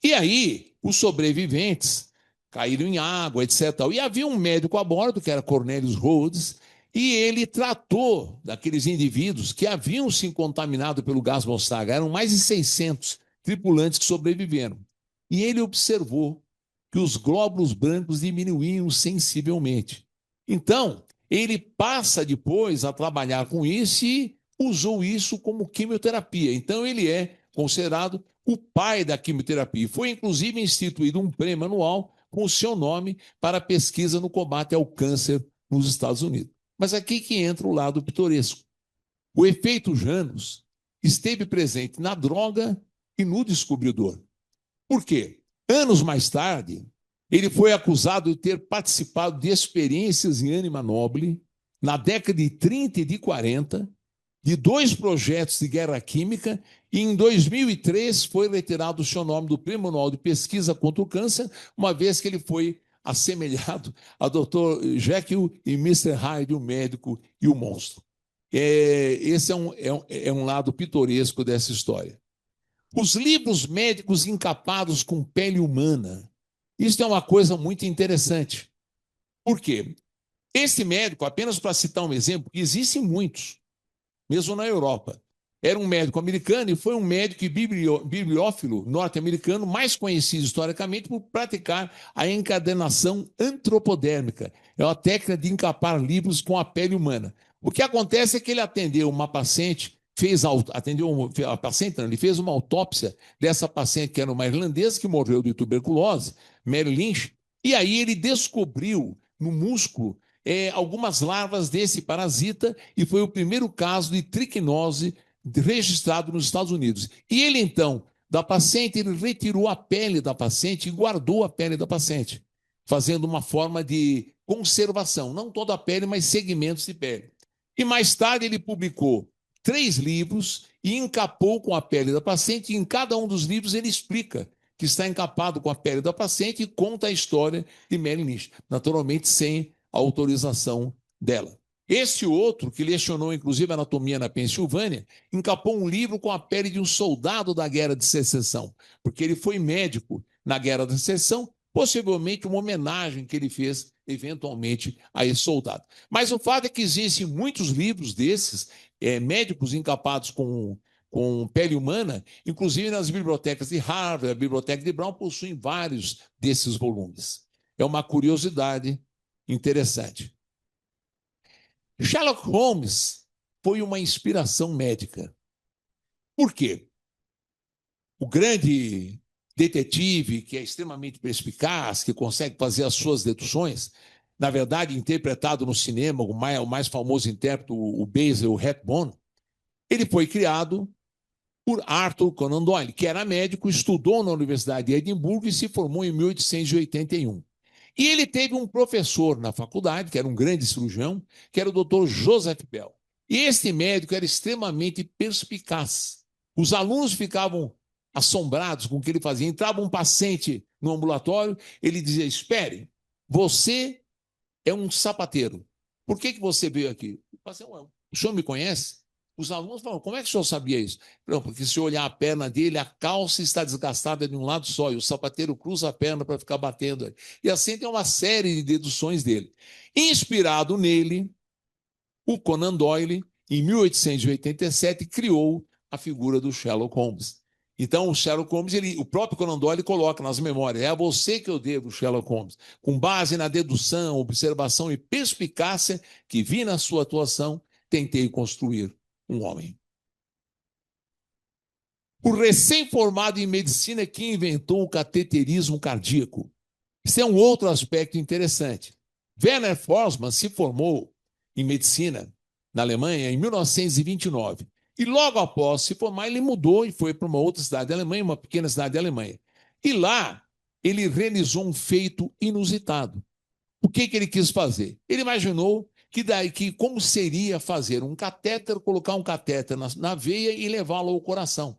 E aí, os sobreviventes caíram em água, etc. E havia um médico a bordo, que era Cornelius Rhodes, e ele tratou daqueles indivíduos que haviam se contaminado pelo gás mostarda. Eram mais de 600 tripulantes que sobreviveram. E ele observou que os glóbulos brancos diminuíam sensivelmente. Então, ele passa depois a trabalhar com isso e usou isso como quimioterapia. Então, ele é considerado o pai da quimioterapia. Foi, inclusive, instituído um prêmio anual com o seu nome para a pesquisa no combate ao câncer nos Estados Unidos. Mas aqui que entra o lado pitoresco. O efeito Janus esteve presente na droga e no descobridor. Por quê? Anos mais tarde, ele foi acusado de ter participado de experiências em ânima nobre na década de 30 e de 40, de 2 projetos de guerra química, e em 2003 foi retirado o seu nome do Prêmio Anual de Pesquisa contra o Câncer, uma vez que ele foi assemelhado a Dr. Jekyll e Mr. Hyde, o médico e o monstro. Esse é um lado pitoresco dessa história. Os livros médicos encapados com pele humana. Isso é uma coisa muito interessante. Por quê? Esse médico, apenas para citar um exemplo, existem muitos, mesmo na Europa. Era um médico americano e foi um médico e bibliófilo norte-americano mais conhecido historicamente por praticar a encadernação antropodérmica. É uma técnica de encapar livros com a pele humana. O que acontece é que ele atendeu uma paciente, ele fez uma autópsia dessa paciente que era uma irlandesa que morreu de tuberculose, Mary Lynch, e aí ele descobriu no músculo algumas larvas desse parasita e foi o primeiro caso de triquinose registrado nos Estados Unidos. E ele, então, da paciente, ele retirou a pele da paciente e guardou a pele da paciente, fazendo uma forma de conservação, não toda a pele, mas segmentos de pele. E mais tarde ele publicou 3 livros e encapou com a pele da paciente, e em cada um dos livros ele explica que está encapado com a pele da paciente e conta a história de Mary Lynch, naturalmente sem a autorização dela. Esse outro, que lecionou inclusive anatomia na Pensilvânia, encapou um livro com a pele de um soldado da Guerra de Secessão, porque ele foi médico na Guerra da Secessão, possivelmente uma homenagem que ele fez eventualmente a esse soldado. Mas o fato é que existem muitos livros desses, médicos encapados com pele humana, inclusive nas bibliotecas de Harvard, a biblioteca de Brown possuem vários desses volumes. É uma curiosidade interessante. Sherlock Holmes foi uma inspiração médica. Por quê? O grande detetive, que é extremamente perspicaz, que consegue fazer as suas deduções, na verdade, interpretado no cinema, o mais famoso intérprete, o Basil Rathbone, ele foi criado por Arthur Conan Doyle, que era médico, estudou na Universidade de Edimburgo e se formou em 1881. E ele teve um professor na faculdade, que era um grande cirurgião, que era o Dr. Joseph Bell. E este médico era extremamente perspicaz. Os alunos ficavam assombrados com o que ele fazia. Entrava um paciente no ambulatório, ele dizia: espere, você é um sapateiro. Por que você veio aqui? O senhor me conhece? Os alunos falam: como é que o senhor sabia isso? Não, porque se olhar a perna dele, a calça está desgastada de um lado só, e o sapateiro cruza a perna para ficar batendo. E assim tem uma série de deduções dele. Inspirado nele, o Conan Doyle, em 1887, criou a figura do Sherlock Holmes. Então, o Sherlock Holmes, o próprio Conan Doyle coloca nas memórias: é a você que eu devo, Sherlock Holmes, com base na dedução, observação e perspicácia que vi na sua atuação, tentei construir um homem. O recém-formado em medicina que inventou o cateterismo cardíaco. Isso é um outro aspecto interessante. Werner Forssmann se formou em medicina na Alemanha em 1929. E logo após se formar, ele mudou e foi para uma outra cidade da Alemanha, uma pequena cidade da Alemanha. E lá ele realizou um feito inusitado. O que ele quis fazer? Ele imaginou que como seria fazer um catéter, colocar um catéter na veia e levá-lo ao coração.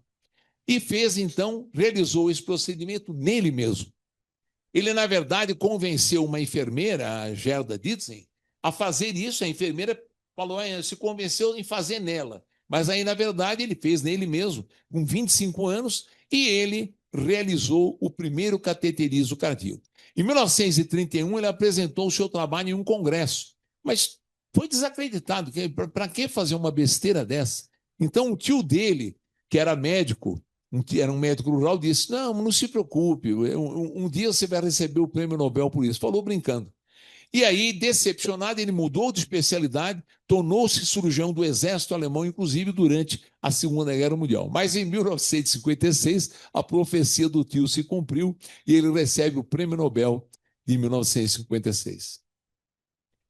E fez, então, realizou esse procedimento nele mesmo. Ele, na verdade, convenceu uma enfermeira, a Gerda Ditzen, a fazer isso. A enfermeira falou, se convenceu em fazer nela. Mas aí, na verdade, ele fez nele mesmo, com 25 anos, e ele realizou o primeiro cateterismo cardíaco. Em 1931, ele apresentou o seu trabalho em um congresso, mas foi desacreditado. Para que fazer uma besteira dessa? Então, o tio dele, que era médico, era um médico rural, disse: não se preocupe, um dia você vai receber o prêmio Nobel por isso. Falou brincando. E aí, decepcionado, ele mudou de especialidade, tornou-se cirurgião do exército alemão, inclusive durante a Segunda Guerra Mundial. Mas em 1956, a profecia do tio se cumpriu e ele recebe o prêmio Nobel de 1956.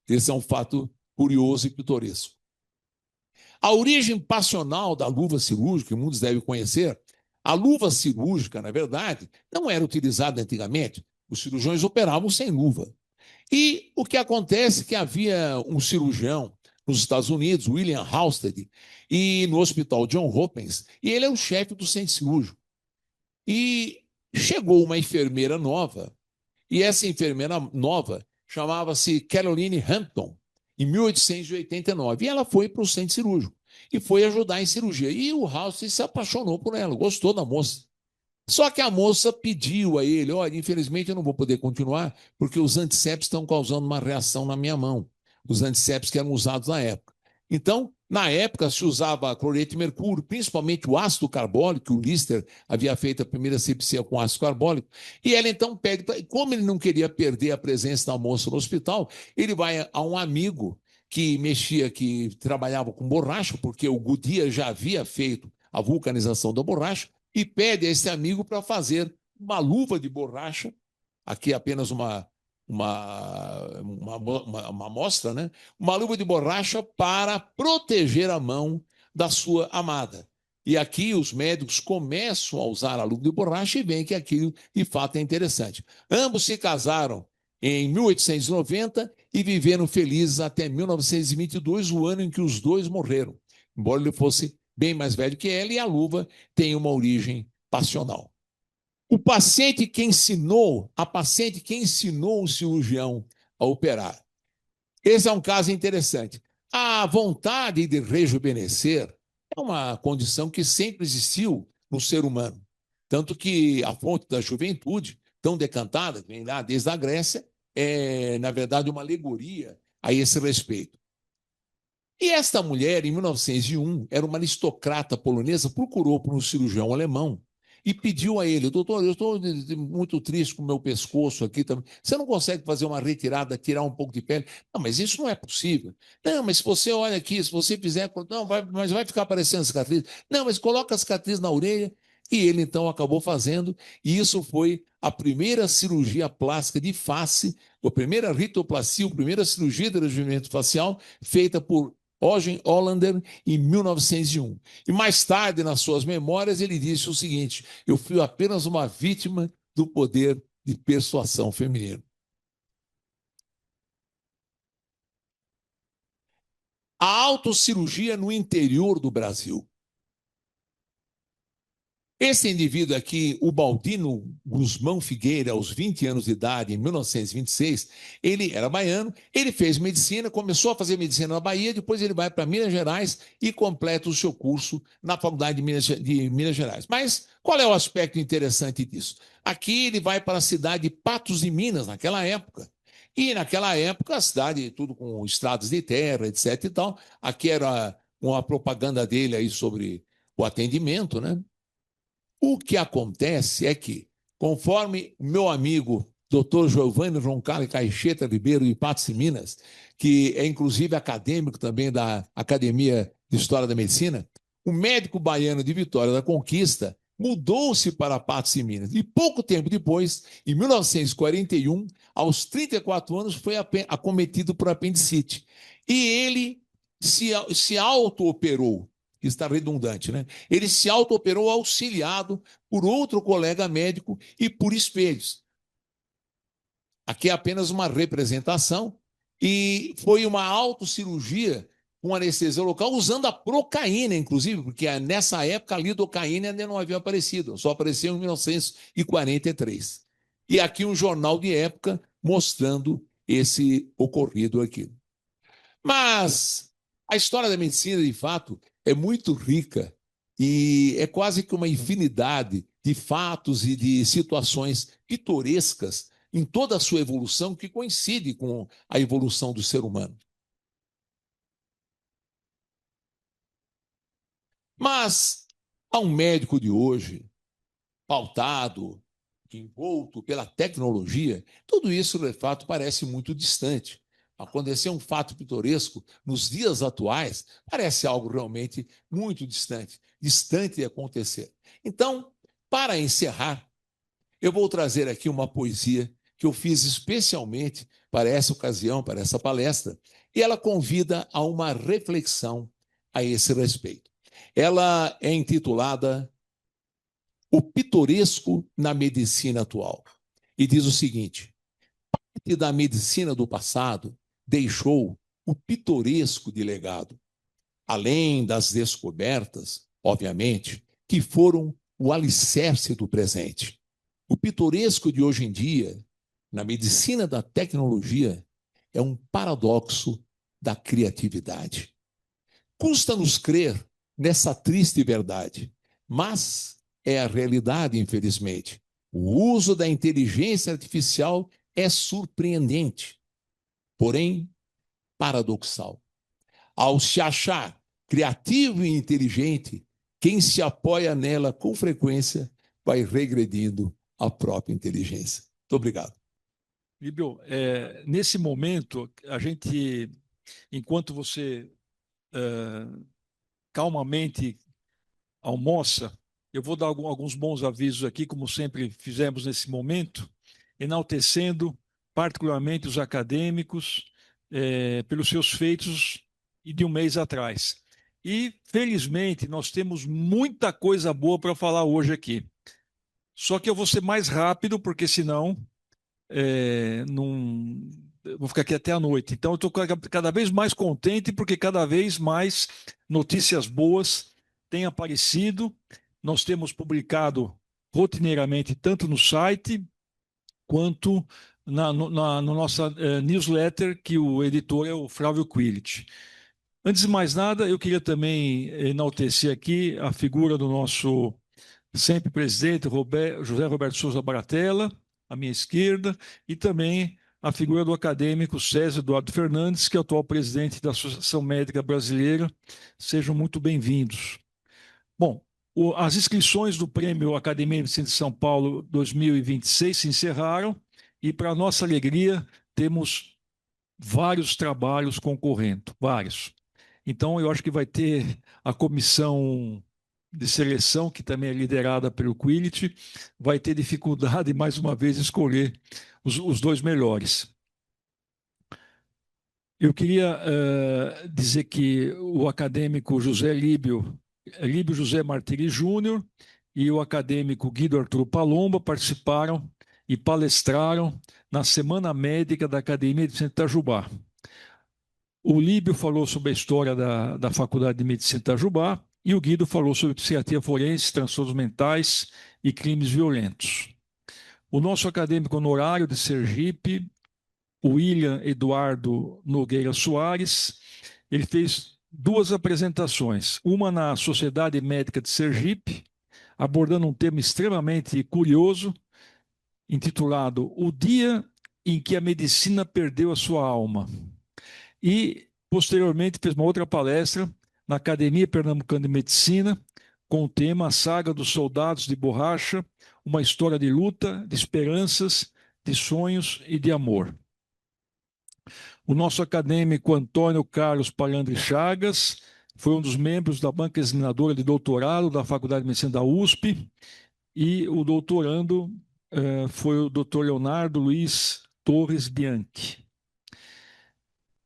Esse é um fato curioso e pitoresco. A origem passional da luva cirúrgica, que muitos devem conhecer, a luva cirúrgica, na verdade, não era utilizada antigamente. Os cirurgiões operavam sem luva. E o que acontece é que havia um cirurgião nos Estados Unidos, William Halsted, e no Hospital John Hopkins, e ele é o chefe do centro cirúrgico. E chegou uma enfermeira nova, e essa enfermeira nova chamava-se Caroline Hampton, em 1889. E ela foi para o centro cirúrgico e foi ajudar em cirurgia. E o Halsted se apaixonou por ela, gostou da moça. Só que a moça pediu a ele: olha, infelizmente eu não vou poder continuar porque os antissépticos estão causando uma reação na minha mão. Os antissépticos que eram usados na época. Então, na época, se usava cloreto de mercúrio, principalmente o ácido carbólico, que o Lister havia feito a primeira asepsia com ácido carbólico, e ela então pede, como ele não queria perder a presença da moça no hospital, ele vai a um amigo que trabalhava com borracha, porque o Goodyear já havia feito a vulcanização da borracha, e pede a esse amigo para fazer uma luva de borracha, aqui apenas uma amostra, né? Uma luva de borracha para proteger a mão da sua amada. E aqui os médicos começam a usar a luva de borracha e veem que aquilo, de fato, é interessante. Ambos se casaram em 1890 e viveram felizes até 1922, o ano em que os dois morreram, embora ele fosse bem mais velho que ela, e a luva tem uma origem passional. A paciente que ensinou o cirurgião a operar. Esse é um caso interessante. A vontade de rejuvenescer é uma condição que sempre existiu no ser humano. Tanto que a fonte da juventude, tão decantada, que vem lá desde a Grécia, é, na verdade, uma alegoria a esse respeito. E esta mulher, em 1901, era uma aristocrata polonesa, procurou por um cirurgião alemão e pediu a ele: doutor, eu estou muito triste com o meu pescoço aqui também. Você não consegue fazer uma retirada, tirar um pouco de pele? Não, mas isso não é possível. Não, mas se você olha aqui, se você fizer... Não, mas vai ficar aparecendo cicatriz. Não, mas coloca a cicatriz na orelha. E ele, então, acabou fazendo, e isso foi a primeira cirurgia plástica de face, a primeira ritoplastia, a primeira cirurgia de rejuvenescimento facial feita por Eugen Hollander em 1901. E mais tarde, nas suas memórias, ele disse o seguinte: eu fui apenas uma vítima do poder de persuasão feminino. A autocirurgia no interior do Brasil. Esse indivíduo aqui, o Baldino Guzmão Figueira, aos 20 anos de idade, em 1926, ele era baiano, ele fez medicina, começou a fazer medicina na Bahia, depois ele vai para Minas Gerais e completa o seu curso na Faculdade de Minas Gerais. Mas qual é o aspecto interessante disso? Aqui ele vai para a cidade de Patos de Minas, naquela época. E naquela época, a cidade, tudo com estradas de terra, etc. e tal. Aqui era uma propaganda dele aí sobre o atendimento, né? O que acontece é que, conforme meu amigo Dr. Giovanni Roncalli Caixeta Ribeiro, de Patos de Minas, que é inclusive acadêmico também da Academia de História da Medicina, o médico baiano de Vitória da Conquista mudou-se para Patos de Minas. E pouco tempo depois, em 1941, aos 34 anos, foi acometido por apendicite. E ele se auto-operou. Está redundante, né? Ele se auto-operou auxiliado por outro colega médico e por espelhos. Aqui é apenas uma representação e foi uma autocirurgia com anestesia local usando a procaína, inclusive, porque nessa época a lidocaína ainda não havia aparecido, só apareceu em 1943. E aqui um jornal de época mostrando esse ocorrido aqui. Mas a história da medicina, de fato, é muito rica e é quase que uma infinidade de fatos e de situações pitorescas em toda a sua evolução que coincide com a evolução do ser humano. Mas há um médico de hoje, pautado, envolto pela tecnologia, tudo isso, de fato, parece muito distante. Acontecer um fato pitoresco nos dias atuais parece algo realmente muito distante, distante de acontecer. Então, para encerrar, eu vou trazer aqui uma poesia que eu fiz especialmente para essa ocasião, para essa palestra, e ela convida a uma reflexão a esse respeito. Ela é intitulada O Pitoresco na Medicina Atual. E diz o seguinte: parte da medicina do passado deixou o pitoresco de legado, além das descobertas, obviamente, que foram o alicerce do presente. O pitoresco de hoje em dia, na medicina da tecnologia, é um paradoxo da criatividade. Custa-nos crer nessa triste verdade, mas é a realidade, infelizmente. O uso da inteligência artificial é surpreendente, porém paradoxal. Ao se achar criativo e inteligente, quem se apoia nela com frequência vai regredindo a própria inteligência. Muito obrigado. Líbio, nesse momento, a gente, enquanto você calmamente almoça, eu vou dar alguns bons avisos aqui, como sempre fizemos nesse momento, enaltecendo particularmente os acadêmicos pelos seus feitos de um mês atrás. E, felizmente, nós temos muita coisa boa para falar hoje aqui. Só que eu vou ser mais rápido, porque senão não, eu vou ficar aqui até a noite. Então, eu estou cada vez mais contente, porque cada vez mais notícias boas têm aparecido. Nós temos publicado rotineiramente, tanto no site, quanto na nossa newsletter, que o editor é o Flávio Quillet. Antes de mais nada, eu queria também enaltecer aqui a figura do nosso sempre presidente José Roberto Souza Baratella, à minha esquerda, e também a figura do acadêmico César Eduardo Fernandes, que é o atual presidente da Associação Médica Brasileira. Sejam muito bem-vindos. Bom, as inscrições do Prêmio Academia de Medicina de São Paulo 2026 se encerraram e, para nossa alegria, temos vários trabalhos concorrendo, vários. Então, eu acho que vai ter a comissão de seleção, que também é liderada pelo Quility, vai ter dificuldade, mais uma vez, de escolher os dois melhores. Eu queria dizer que o acadêmico Líbio José Martiri Júnior e o acadêmico Guido Arturo Palomba participaram e palestraram na Semana Médica da Academia de Medicina de Itajubá. O Líbio falou sobre a história da Faculdade de Medicina de Itajubá e o Guido falou sobre psiquiatria forense, transtornos mentais e crimes violentos. O nosso acadêmico honorário de Sergipe, o William Eduardo Nogueira Soares, ele fez duas apresentações, uma na Sociedade Médica de Sergipe, abordando um tema extremamente curioso, intitulado O Dia em que a Medicina Perdeu a Sua Alma. E, posteriormente, fez uma outra palestra na Academia Pernambucana de Medicina, com o tema A Saga dos Soldados de Borracha, uma história de luta, de esperanças, de sonhos e de amor. O nosso acadêmico Antônio Carlos Palandri Chagas foi um dos membros da banca examinadora de doutorado da Faculdade de Medicina da USP, e o doutorando foi o Dr. Leonardo Luiz Torres Bianchi.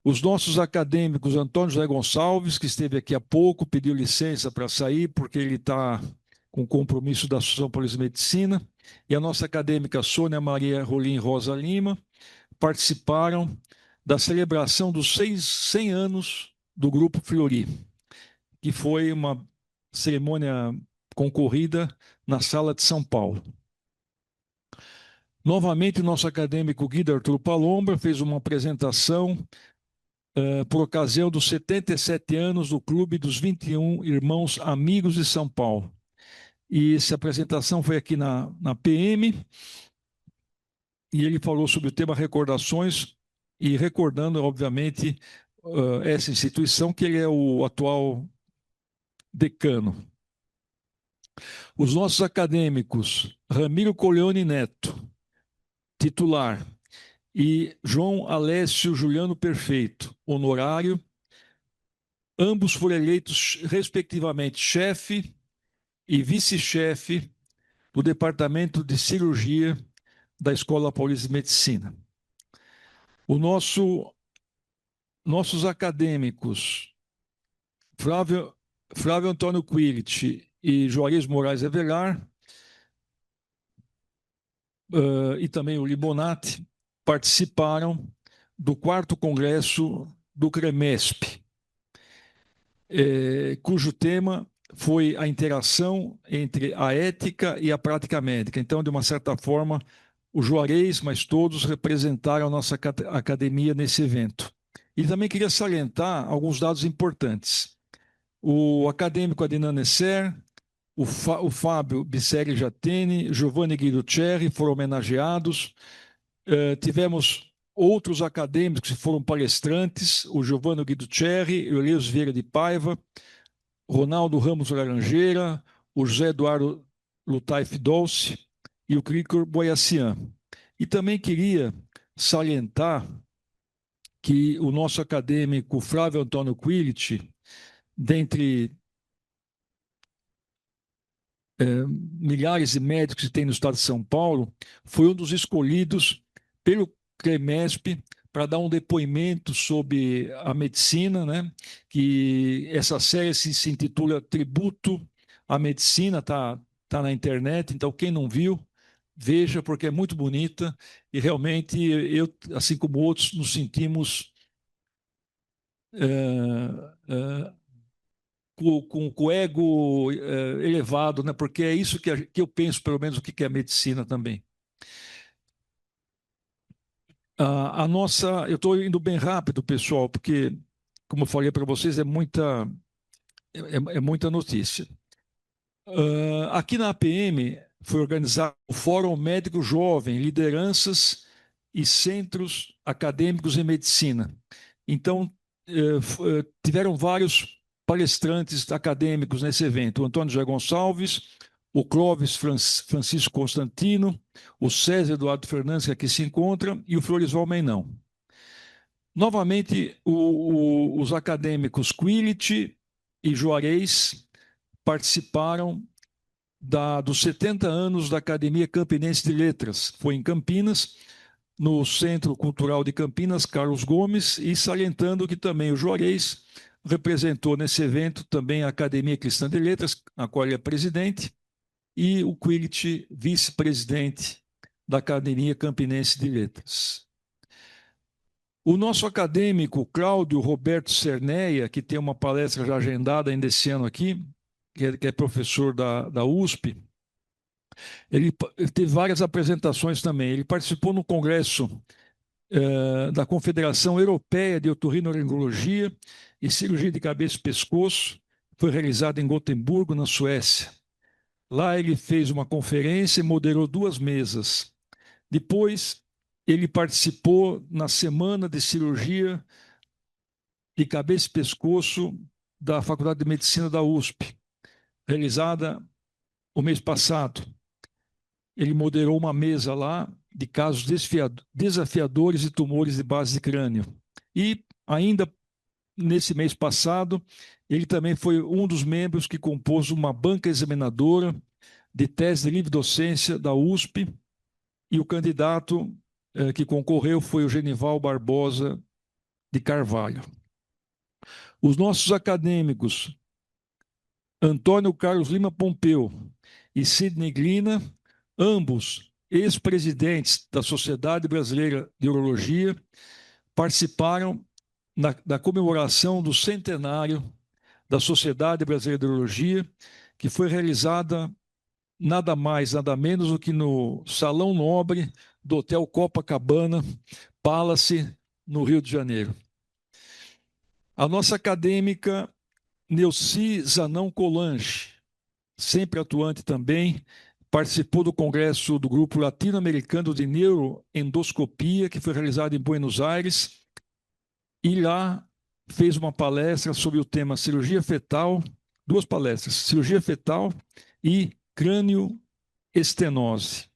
Os nossos acadêmicos, Antônio José Gonçalves, que esteve aqui há pouco, pediu licença para sair, porque ele está com compromisso da Associação Paulista de Medicina, e a nossa acadêmica Sônia Maria Rolim Rosa Lima, participaram da celebração dos 100 anos do Grupo Fleury, que foi uma cerimônia concorrida na Sala de São Paulo. Novamente, o nosso acadêmico Guido Arturo Palomba fez uma apresentação por ocasião dos 77 anos do Clube dos 21 Irmãos Amigos de São Paulo. E essa apresentação foi aqui na PM, e ele falou sobre o tema recordações, e recordando, obviamente, essa instituição, que ele é o atual decano. Os nossos acadêmicos, Ramiro Coleone Neto, titular, e João Alessio Juliano Perfeito, honorário, ambos foram eleitos, respectivamente, chefe e vice-chefe do Departamento de Cirurgia da Escola Paulista de Medicina. Nossos acadêmicos, Flávio Antônio Quility e Juarez Moraes Avelar, e também o Libonati, participaram do 4º Congresso do CREMESP, cujo tema foi a interação entre a ética e a prática médica. Então, de uma certa forma, o Juarez, mas todos representaram a nossa academia nesse evento. E também queria salientar alguns dados importantes. O acadêmico Adnan Nesser, o Fábio Bisseri Jatene, Giovanni Guiduceri foram homenageados. Tivemos outros acadêmicos que foram palestrantes, o Giovanni Guiduceri, o Elias Vieira de Paiva, Ronaldo Ramos Laranjeira, o José Eduardo Lutaif Dolce e o Cricor Boyacian. E também queria salientar que o nosso acadêmico Flávio Antônio Quility, dentre milhares de médicos que tem no estado de São Paulo, foi um dos escolhidos pelo CREMESP para dar um depoimento sobre a medicina, né? Que essa série se intitula Tributo à Medicina, tá na internet, então quem não viu, veja, porque é muito bonita, e realmente eu, assim como outros, nos sentimos com o ego elevado, né? Porque é isso que eu penso, pelo menos, o que é a medicina também. Eu estou indo bem rápido, pessoal, porque, como eu falei para vocês, é muita notícia. Aqui na APM foi organizado o Fórum Médico Jovem, Lideranças e Centros Acadêmicos em Medicina. Então, tiveram vários palestrantes acadêmicos nesse evento: o Antônio José Gonçalves, o Clóvis Francisco Constantino, o César Eduardo Fernandes, que aqui se encontra, e o Floresval Meinão. Novamente, os acadêmicos Quility e Juarez participaram dos 70 anos da Academia Campinense de Letras. Foi em Campinas, no Centro Cultural de Campinas, Carlos Gomes, e salientando que também o Juarez representou nesse evento também a Academia Cristã de Letras, a qual ele é presidente, e o Quillet, vice-presidente da Academia Campinense de Letras. O nosso acadêmico Cláudio Roberto Cerneia, que tem uma palestra já agendada ainda esse ano aqui, que é professor da USP, ele teve várias apresentações também. Ele participou no congresso da Confederação Europeia de Otorrinolaringologia e Cirurgia de Cabeça e Pescoço, foi realizado em Gotemburgo, na Suécia. Lá ele fez uma conferência e moderou 2 mesas. Depois, ele participou na Semana de Cirurgia de Cabeça e Pescoço da Faculdade de Medicina da USP, realizada o mês passado. Ele moderou uma mesa lá de casos desafiadores de tumores de base de crânio. E, ainda nesse mês passado, ele também foi um dos membros que compôs uma banca examinadora de tese de livre docência da USP, e o candidato que concorreu foi o Genival Barbosa de Carvalho. Os nossos acadêmicos, Antônio Carlos Lima Pompeu e Sidney Glina, ambos ex-presidentes da Sociedade Brasileira de Urologia, participaram da comemoração do centenário da Sociedade Brasileira de Urologia, que foi realizada nada mais, nada menos do que no Salão Nobre do Hotel Copacabana Palace, no Rio de Janeiro. A nossa acadêmica Neuci Zanão Colange, sempre atuante também, participou do congresso do Grupo Latino-Americano de Neuroendoscopia, que foi realizado em Buenos Aires, e lá fez uma palestra sobre o tema cirurgia fetal, 2 palestras, cirurgia fetal e crânioestenose.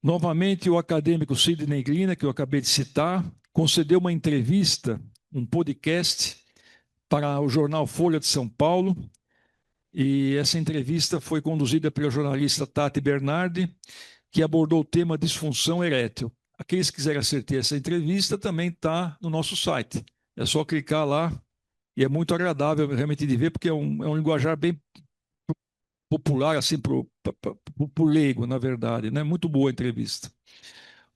Novamente, o acadêmico Sidney Glina, que eu acabei de citar, concedeu uma entrevista, um podcast, para o jornal Folha de São Paulo, e essa entrevista foi conduzida pela jornalista Tati Bernardi, que abordou o tema disfunção erétil. Aqueles que quiserem assistir essa entrevista também está no nosso site. É só clicar lá, e é muito agradável realmente de ver, porque é um linguajar bem popular, assim, para o leigo, na verdade, né? Muito boa a entrevista.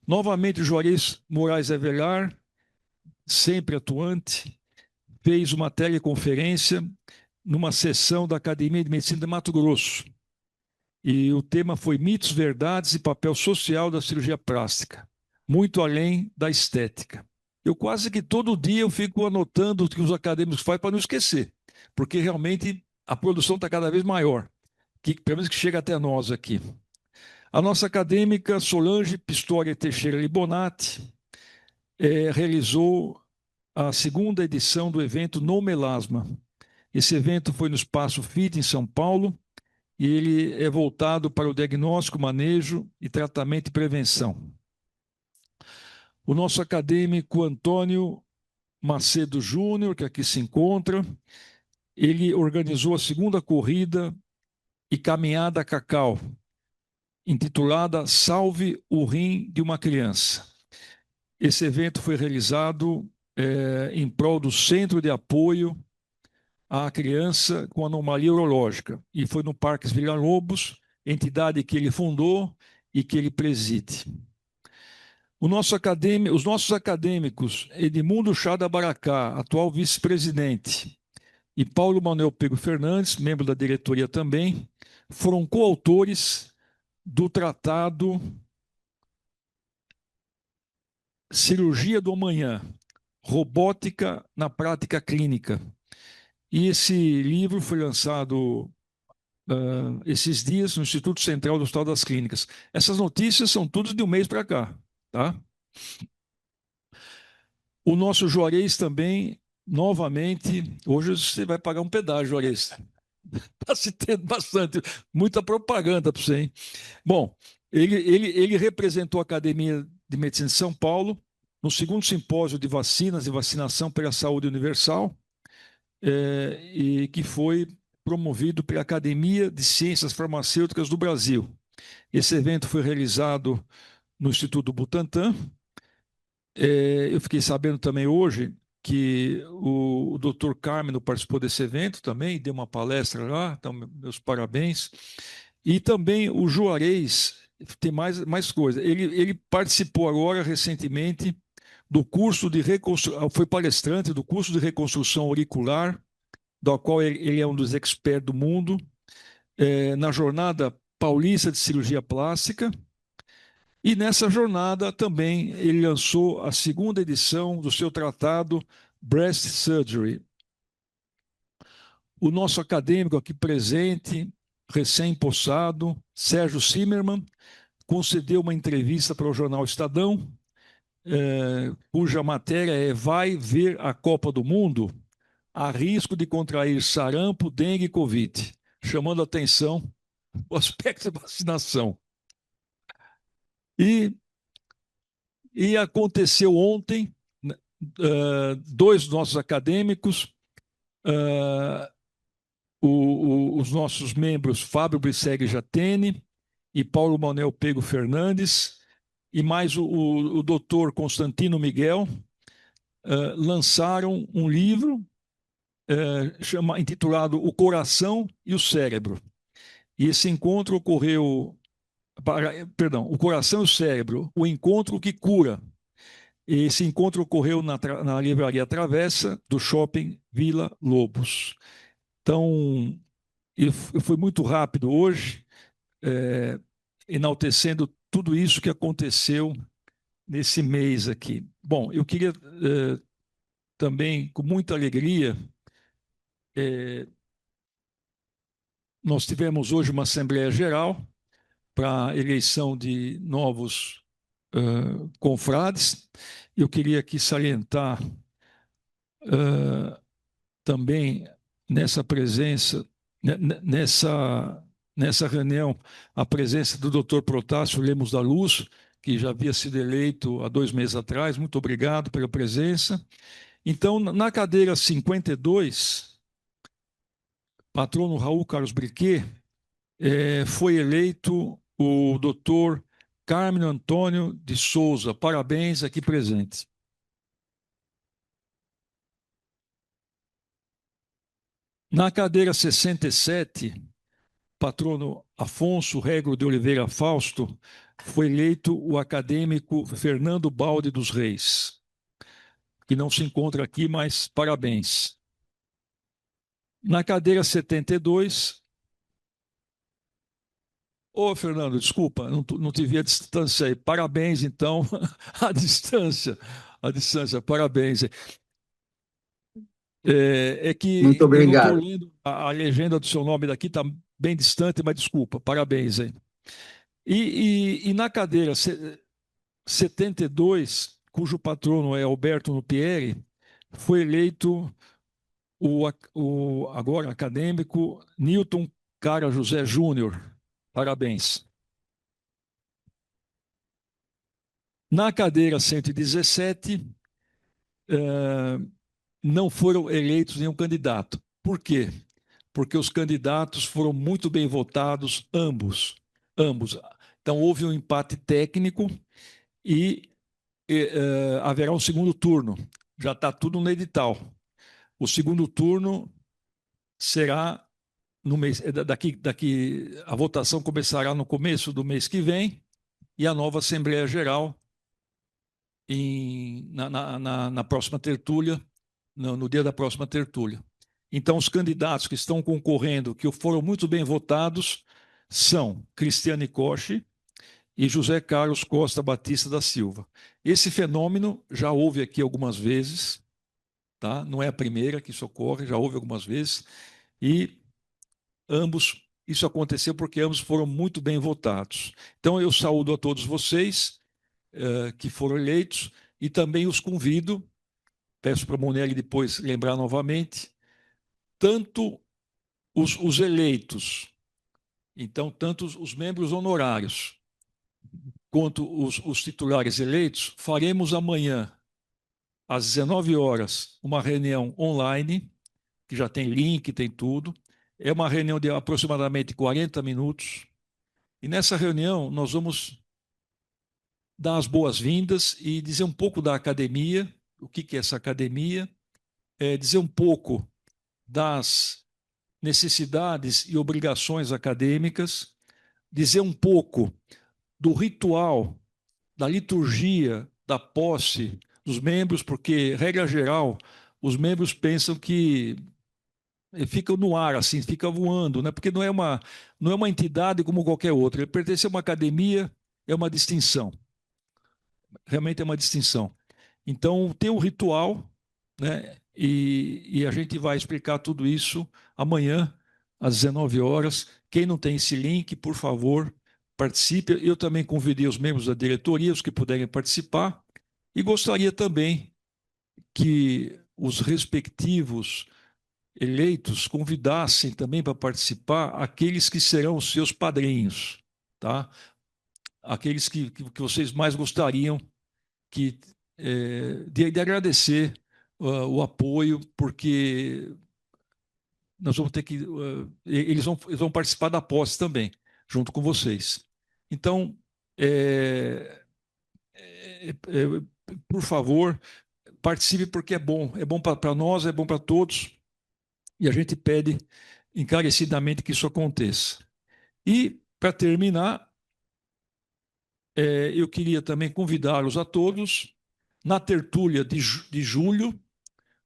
Novamente, o Juarez Moraes Avelar, sempre atuante, fez uma teleconferência numa sessão da Academia de Medicina de Mato Grosso. E o tema foi mitos, verdades e papel social da cirurgia plástica, muito além da estética. Eu quase que todo dia eu fico anotando o que os acadêmicos fazem para não esquecer, porque realmente a produção está cada vez maior, pelo menos que chega até nós aqui. A nossa acadêmica Solange Pistori Teixeira Libonati realizou a 2ª edição do evento No Melasma. Esse evento foi no Espaço FIT, em São Paulo, e ele é voltado para o diagnóstico, manejo e tratamento e prevenção. O nosso acadêmico Antônio Macedo Júnior, que aqui se encontra, ele organizou a 2ª corrida e caminhada Cacau, intitulada Salve o Rim de uma Criança. Esse evento foi realizado em prol do Centro de Apoio à Criança com Anomalia Urológica, e foi no Parques Villa-Lobos, entidade que ele fundou e que ele preside. Os nossos acadêmicos, Edmundo Chada Baracá, atual vice-presidente, e Paulo Manuel Pego Fernandes, membro da diretoria também, foram coautores do tratado Cirurgia do Amanhã, Robótica na Prática Clínica. E esse livro foi lançado esses dias no Instituto Central do Hospital das Clínicas. Essas notícias são todas de um mês para cá, tá? O nosso Juarez também, novamente, hoje você vai pagar um pedágio, Juarez. Está se tendo bastante, muita propaganda para você, hein? Bom, ele representou a Academia de Medicina de São Paulo no 2º simpósio de vacinação pela saúde universal, e que foi promovido pela Academia de Ciências Farmacêuticas do Brasil. Esse evento foi realizado no Instituto Butantan. Eu fiquei sabendo também hoje que o Dr. Carmino participou desse evento também, deu uma palestra lá, então meus parabéns. E também o Juarez, tem mais coisa, ele participou agora recentemente do curso de reconstrução, foi palestrante do curso de reconstrução auricular, do qual ele é um dos experts do mundo, na Jornada Paulista de Cirurgia Plástica. E nessa jornada também ele lançou a segunda edição do seu tratado Breast Surgery. O nosso acadêmico aqui presente, recém-possado, Sérgio Zimmermann, concedeu uma entrevista para o jornal Estadão, cuja matéria é Vai ver a Copa do Mundo? Há risco de contrair sarampo, dengue e Covid, chamando a atenção o aspecto da vacinação. E aconteceu ontem, dois nossos acadêmicos, os nossos membros Fábio Brissegui Jatene e Paulo Manuel Pego Fernandes, e mais o doutor Constantino Miguel, lançaram um livro intitulado O Coração e o Cérebro. E esse encontro ocorreu, o Coração e o Cérebro, o encontro que cura. Esse encontro ocorreu na Livraria Travessa do Shopping Vila Lobos. Então, eu fui muito rápido hoje, enaltecendo tudo isso que aconteceu nesse mês aqui. Bom, eu queria também, com muita alegria, nós tivemos hoje uma Assembleia Geral para a eleição de novos confrades. Eu queria aqui salientar também nessa presença, nessa reunião, a presença do Dr. Protásio Lemos da Luz, que já havia sido eleito há 2 meses atrás. Muito obrigado pela presença. Então, na cadeira 52, patrono Raul Carlos Briquet, foi eleito o Dr. Carmino Antônio de Souza. Parabéns, aqui presente. Na cadeira 67, patrono Afonso Régolo de Oliveira Fausto, foi eleito o acadêmico Fernando Baldi dos Reis, que não se encontra aqui, mas parabéns. Na cadeira 72... Ô, Fernando, desculpa, não te vi a distância aí. Parabéns, então, à distância. À distância, parabéns. Que Muito eu não estou obrigado. lendo a legenda do seu nome daqui, está bem distante, mas desculpa, parabéns aí. E na cadeira 72, cujo patrono é Alberto Nupieri, foi eleito o agora acadêmico Newton Cara José Júnior. Parabéns. Na cadeira 117, não foram eleitos nenhum candidato. Por quê? Porque os candidatos foram muito bem votados, ambos. Então, houve um empate técnico e haverá um segundo turno. Já está tudo no edital. O segundo turno será no mês a votação começará no começo do mês que vem e a nova Assembleia Geral na próxima tertúlia, no dia da próxima tertúlia. Então, os candidatos que estão concorrendo, que foram muito bem votados, são Cristiane Koch e José Carlos Costa Batista da Silva. Esse fenômeno já houve aqui algumas vezes, tá? Não é a primeira que isso ocorre, já houve algumas vezes, e isso aconteceu porque ambos foram muito bem votados. Então, eu saúdo a todos vocês que foram eleitos e também os convido, peço para a Monelli depois lembrar novamente, tanto os eleitos, então, tanto os membros honorários, quanto os titulares eleitos, faremos amanhã, às 19 horas, uma reunião online, que já tem link, tem tudo. É uma reunião de aproximadamente 40 minutos. E nessa reunião nós vamos dar as boas-vindas e dizer um pouco da academia, o que é essa academia, dizer um pouco das necessidades e obrigações acadêmicas, dizer um pouco do ritual, da liturgia, da posse dos membros, porque, regra geral, os membros pensam que fica no ar, assim, fica voando, né? Porque não é uma entidade como qualquer outra. Ele pertence a uma academia, é uma distinção. Realmente é uma distinção. Então, tem um ritual, né? E a gente vai explicar tudo isso amanhã, às 19 horas. Quem não tem esse link, por favor, participe. Eu também convidei os membros da diretoria, os que puderem participar, e gostaria também que os respectivos eleitos convidassem também para participar aqueles que serão os seus padrinhos, tá? Aqueles que vocês mais gostariam de agradecer o apoio, porque nós vamos ter que. Eles vão participar da posse também, junto com vocês. Então, por favor, participe, porque é bom para nós, é bom para todos, e a gente pede encarecidamente que isso aconteça. E, para terminar, eu queria também convidá-los a todos na tertúlia de julho,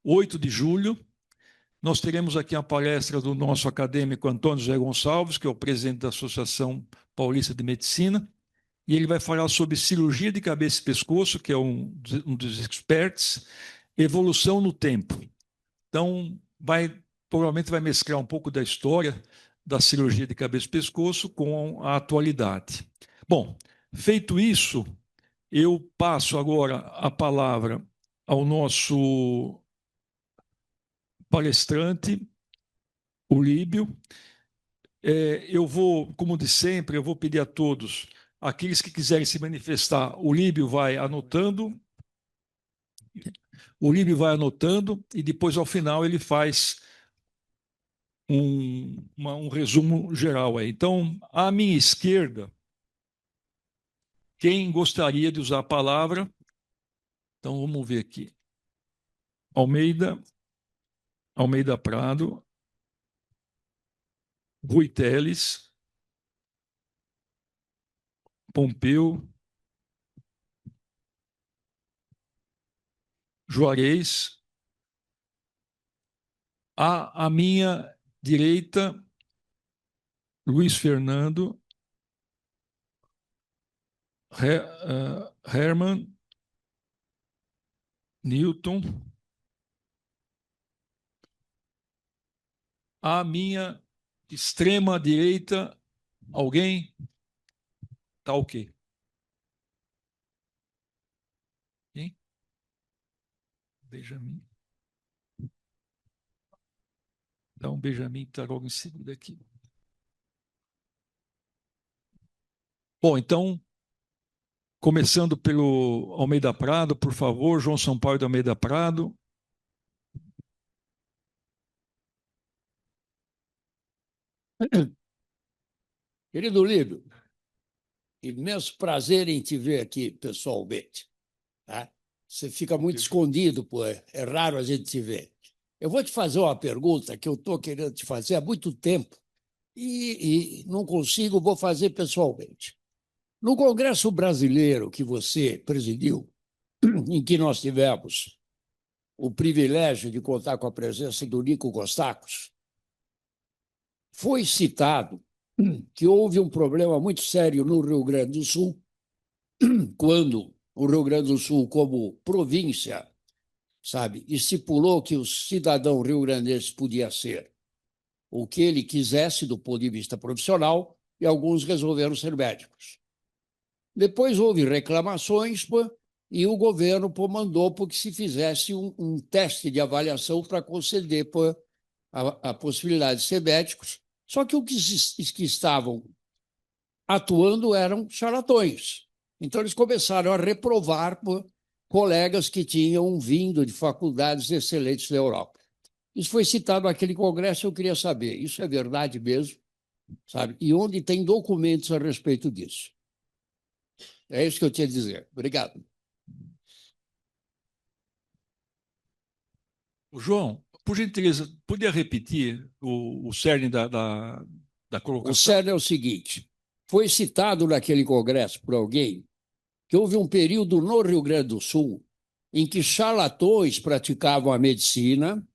8 de julho. Nós teremos aqui a palestra do nosso acadêmico Antônio José Gonçalves, que é o presidente da Associação Paulista de Medicina, e ele vai falar sobre cirurgia de cabeça e pescoço, que é um dos experts, evolução no tempo. Então, provavelmente vai mesclar um pouco da história da cirurgia de cabeça e pescoço com a atualidade. Bom, feito isso, eu passo agora a palavra ao nosso palestrante, o Líbio. Eu vou, como de sempre, eu vou pedir a todos, aqueles que quiserem se manifestar, o Líbio vai anotando e depois, ao final, ele faz um resumo geral aí. Então, à minha esquerda, quem gostaria de usar a palavra? Então, vamos ver aqui. Almeida Prado, Rui Teles, Pompeu, Juarez. À minha direita, Luiz Fernando, Herman, Newton. À minha extrema direita, alguém? Tá ok. Quem? Benjamin. Então, Benjamin está logo em seguida aqui. Bom, então, começando pelo Almeida Prado, por favor, João Sampaio de Almeida Prado. Querido Líbio, imenso prazer em te ver aqui pessoalmente. Tá? Você fica muito escondido, pô, é raro a gente te ver. Eu vou te fazer uma pergunta que eu estou querendo te fazer há muito tempo e não consigo, vou fazer pessoalmente. No Congresso Brasileiro que você presidiu, em que nós tivemos o privilégio de contar com a presença do Nico Costacos, foi citado que houve um problema muito sério no Rio Grande do Sul, quando o Rio Grande do Sul, como província, sabe, estipulou que o cidadão rio-grandense podia ser o que ele quisesse do ponto de vista profissional, e alguns resolveram ser médicos. Depois houve reclamações, pô, e o governo mandou que se fizesse um teste de avaliação para conceder pô, a possibilidade de ser médicos. Só que os que estavam atuando eram charlatões. Então, eles começaram a reprovar pô, colegas que tinham vindo de faculdades excelentes da Europa. Isso foi citado naquele congresso, eu queria saber, isso é verdade mesmo, sabe? E onde tem documentos a respeito disso? É isso que eu tinha a dizer. Obrigado. João, por gentileza, podia repetir o cerne da O colocação? cerne é o seguinte: foi citado naquele congresso por alguém que houve um período no Rio Grande do Sul em que charlatões praticavam a medicina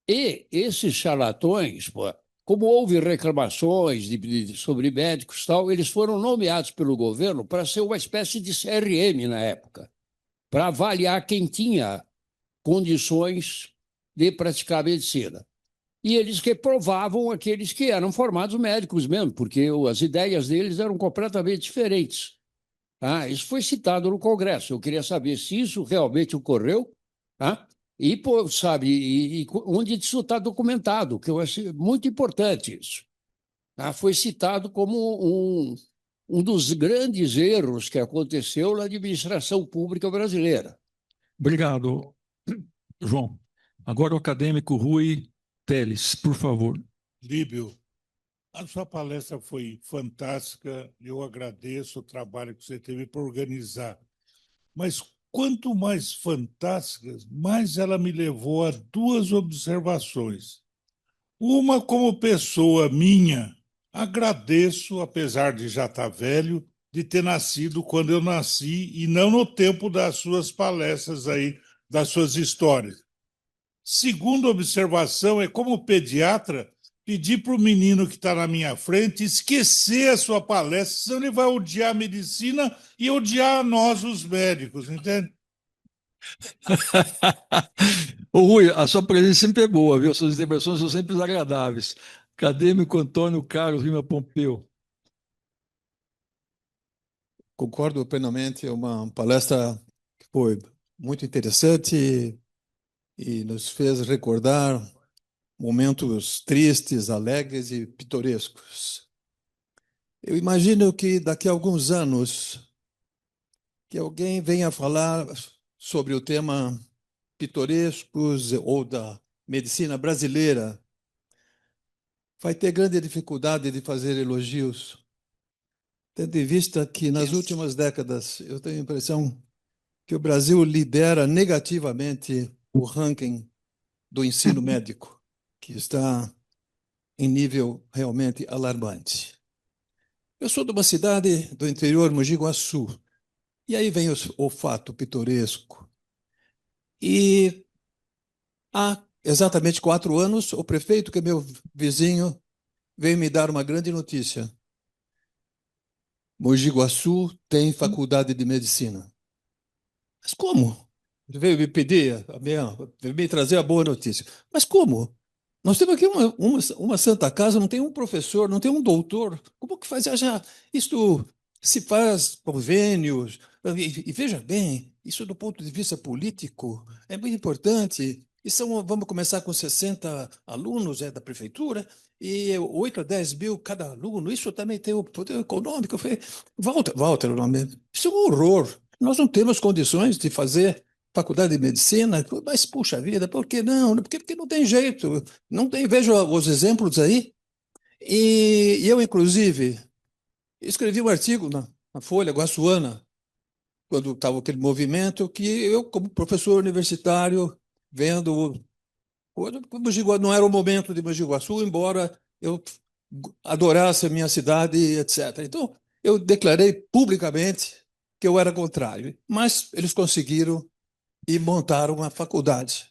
e esses charlatões, pô, como houve reclamações sobre médicos e tal, eles foram nomeados pelo governo para ser uma espécie de CRM na época, para avaliar quem tinha condições de praticar medicina. E eles reprovavam aqueles que eram formados médicos mesmo, porque as ideias deles eram completamente diferentes. Ah, isso foi citado no Congresso. Eu queria saber se isso realmente ocorreu, tá? E, pô, sabe, onde isso está documentado, que eu acho muito importante isso. Tá? Foi citado como um dos grandes erros que aconteceu na administração pública brasileira. Obrigado, João. Agora o acadêmico Rui Teles, por favor. Líbio, a sua palestra foi fantástica. Eu agradeço o trabalho que você teve para organizar. Mas quanto mais fantástica, mais ela me levou a duas observações. Uma, como pessoa minha, agradeço, apesar de já estar velho, de ter nascido quando eu nasci e não no tempo das suas palestras aí, das suas histórias. Segunda observação é, como pediatra, pedir para o menino que está na minha frente esquecer a sua palestra, senão ele vai odiar a medicina e odiar nós, os médicos, entende? Ô, Rui, a sua presença sempre é boa, viu? Suas intervenções são sempre agradáveis. Acadêmico Antônio Carlos Lima Pompeu. Concordo plenamente, é uma palestra que foi muito interessante e nos fez recordar momentos tristes, alegres e pitorescos. Eu imagino que daqui a alguns anos que alguém venha falar sobre o tema pitorescos ou da medicina brasileira, vai ter grande dificuldade de fazer elogios, tendo em vista que nas últimas décadas eu tenho a impressão que o Brasil lidera negativamente o ranking do ensino médico, que está em nível realmente alarmante. Eu sou de uma cidade do interior, Mogi Guaçu, e aí vem o fato pitoresco. E há exatamente 4 anos, o prefeito, que é meu vizinho, veio me dar uma grande notícia. Mogi Guaçu tem faculdade de medicina. Mas como? Ele veio me pedir, veio me trazer a boa notícia. Mas como? Nós temos aqui uma Santa Casa, não tem um professor, não tem um doutor. Como que faz? Já, isto se faz convênios. E veja bem, isso do ponto de vista político é muito importante. E vamos começar com 60 alunos da prefeitura e 8 a 10 mil cada aluno. Isso também tem o poder econômico. Eu falei, Walter, o nome. Isso é um horror. Nós não temos condições de fazer faculdade de medicina, mas puxa vida, por que não? Porque não tem jeito, não tem, vejo os exemplos aí. E eu, inclusive, escrevi um artigo na Folha Guaçuana, quando estava aquele movimento, que eu, como professor universitário, vendo. Não era o momento de Mogi Guaçu, embora eu adorasse a minha cidade, etc. Então, eu declarei publicamente que eu era contrário, mas eles conseguiram e montaram uma faculdade.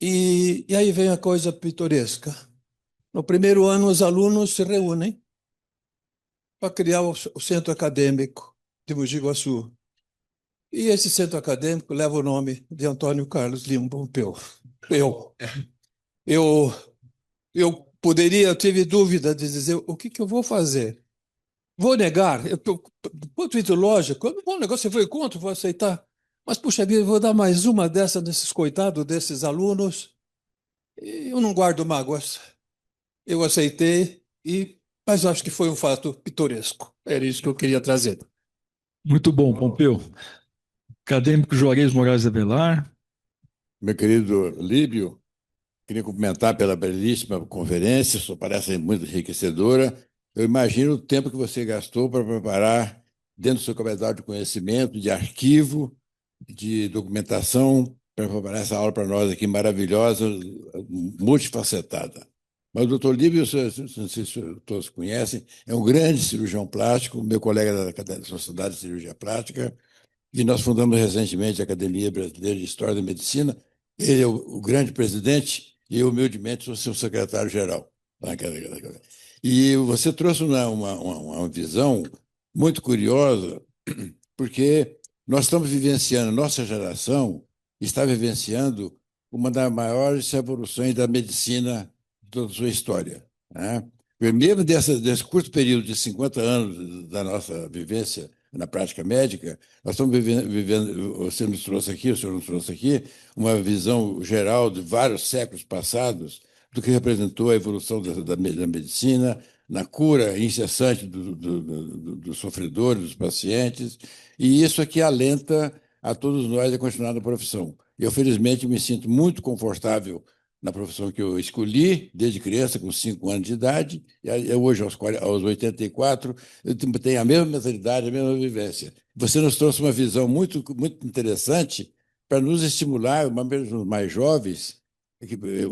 E aí vem a coisa pitoresca. No primeiro ano, os alunos se reúnem para criar o centro acadêmico de Mogi Guaçu. E esse centro acadêmico leva o nome de Antônio Carlos Lima Pompeu. Eu, eu tive dúvida de dizer o que eu vou fazer. Vou negar, do ponto de vista lógico, o negócio você foi contra, vou aceitar. Mas, puxa vida, eu vou dar mais uma dessa nesses coitados desses alunos. E eu não guardo mágoas. Eu aceitei, mas acho que foi um fato pitoresco. Era isso que eu queria trazer. Muito bom, Pompeu. Acadêmico Juarez Moraes Avelar. Meu querido Líbio, Queria cumprimentar pela belíssima conferência, isso parece muito enriquecedora. Eu imagino o tempo que você gastou para preparar, dentro do seu capital de conhecimento, de arquivo, de documentação, para preparar essa aula para nós aqui, maravilhosa, multifacetada. Mas o doutor Líbio, não sei se todos conhecem, é um grande cirurgião plástico, meu colega da Sociedade de Cirurgia Plástica, e nós fundamos recentemente a Academia Brasileira de História da Medicina. Ele é o grande presidente e eu, humildemente, sou seu secretário-geral. E você trouxe uma visão muito curiosa, porque nós estamos vivenciando, nossa geração está vivenciando uma das maiores revoluções da medicina de toda a sua história, né? Mesmo desse curto período de 50 anos da nossa vivência na prática médica, nós estamos vivendo, você nos trouxe aqui, o senhor nos trouxe aqui, uma visão geral de vários séculos passados do que representou a evolução da medicina, na cura incessante dos sofredores, dos pacientes, e isso aqui alenta a todos nós a continuar na profissão. Eu, felizmente, me sinto muito confortável na profissão que eu escolhi, desde criança, com 5 anos de idade, e hoje, aos 84, eu tenho a mesma mentalidade, a mesma vivência. Você nos trouxe uma visão muito, muito interessante para nos estimular, mesmo os mais jovens,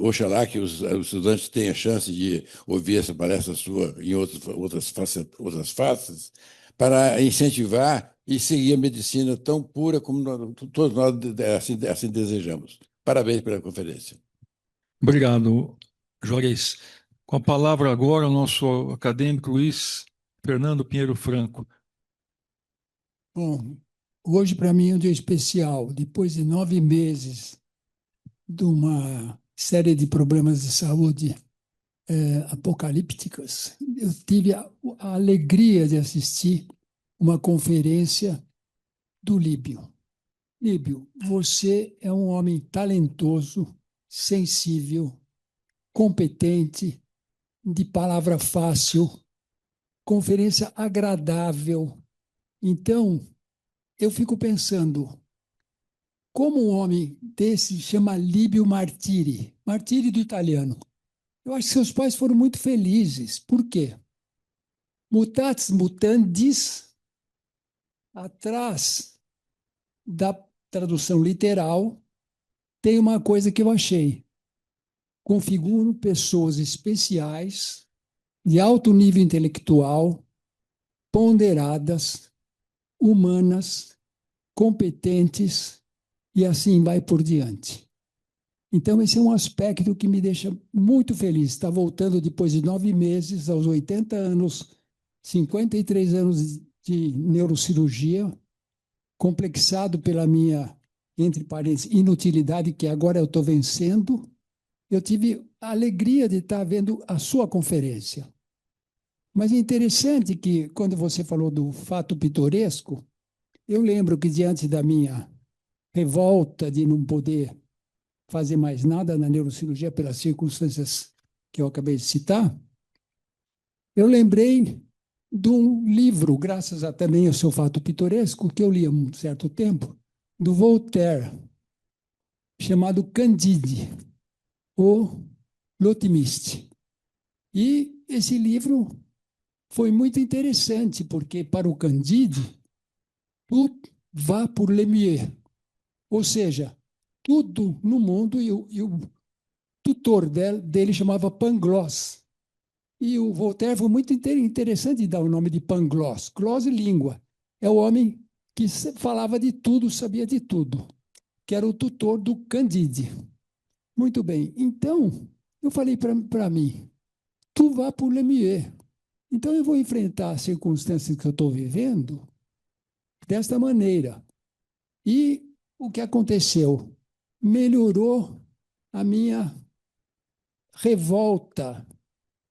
oxalá que os estudantes tenham a chance de ouvir essa palestra sua em outras faces, para incentivar e seguir a medicina tão pura como todos nós assim desejamos. Parabéns pela conferência. Obrigado, Juarez. Com a palavra agora o nosso acadêmico Luiz Fernando Pinheiro Franco. Bom, hoje para mim é um dia especial. Depois de 9 meses de uma série de problemas de saúde apocalípticos, eu tive a alegria de assistir uma conferência do Líbio. Líbio, você é um homem talentoso, sensível, competente, de palavra fácil, conferência agradável. Então, eu fico pensando, como um homem desse chama Líbio Martiri, Martiri do italiano. Eu acho que seus pais foram muito felizes. Por quê? Mutatis mutandis, atrás da tradução literal, tem uma coisa que eu achei. Configuram pessoas especiais, de alto nível intelectual, ponderadas, humanas, competentes, e assim vai por diante. Então, esse é um aspecto que me deixa muito feliz. Está voltando depois de 9 meses, aos 80 anos, 53 anos de neurocirurgia, complexado pela minha, entre parênteses, inutilidade, que agora eu estou vencendo. Eu tive a alegria de estar vendo a sua conferência. Mas é interessante que, quando você falou do fato pitoresco, eu lembro que, diante da minha revolta de não poder fazer mais nada na neurocirurgia pelas circunstâncias que eu acabei de citar, eu lembrei de um livro, graças também ao seu fato pitoresco, que eu li há um certo tempo, do Voltaire, chamado Candide, ou L'Otimiste. E esse livro foi muito interessante, porque para o Candide, tout va pour le mieux. Ou seja, tudo no mundo, e o tutor dele chamava Pangloss. E o Voltaire foi muito interessante dar o nome de Pangloss. Gloss e língua. É o homem que falava de tudo, sabia de tudo, que era o tutor do Candide. Muito bem. Então, eu falei para mim, tu vas pour le mieux. Então, eu vou enfrentar as circunstâncias que eu estou vivendo desta maneira. E o que aconteceu? Melhorou a minha revolta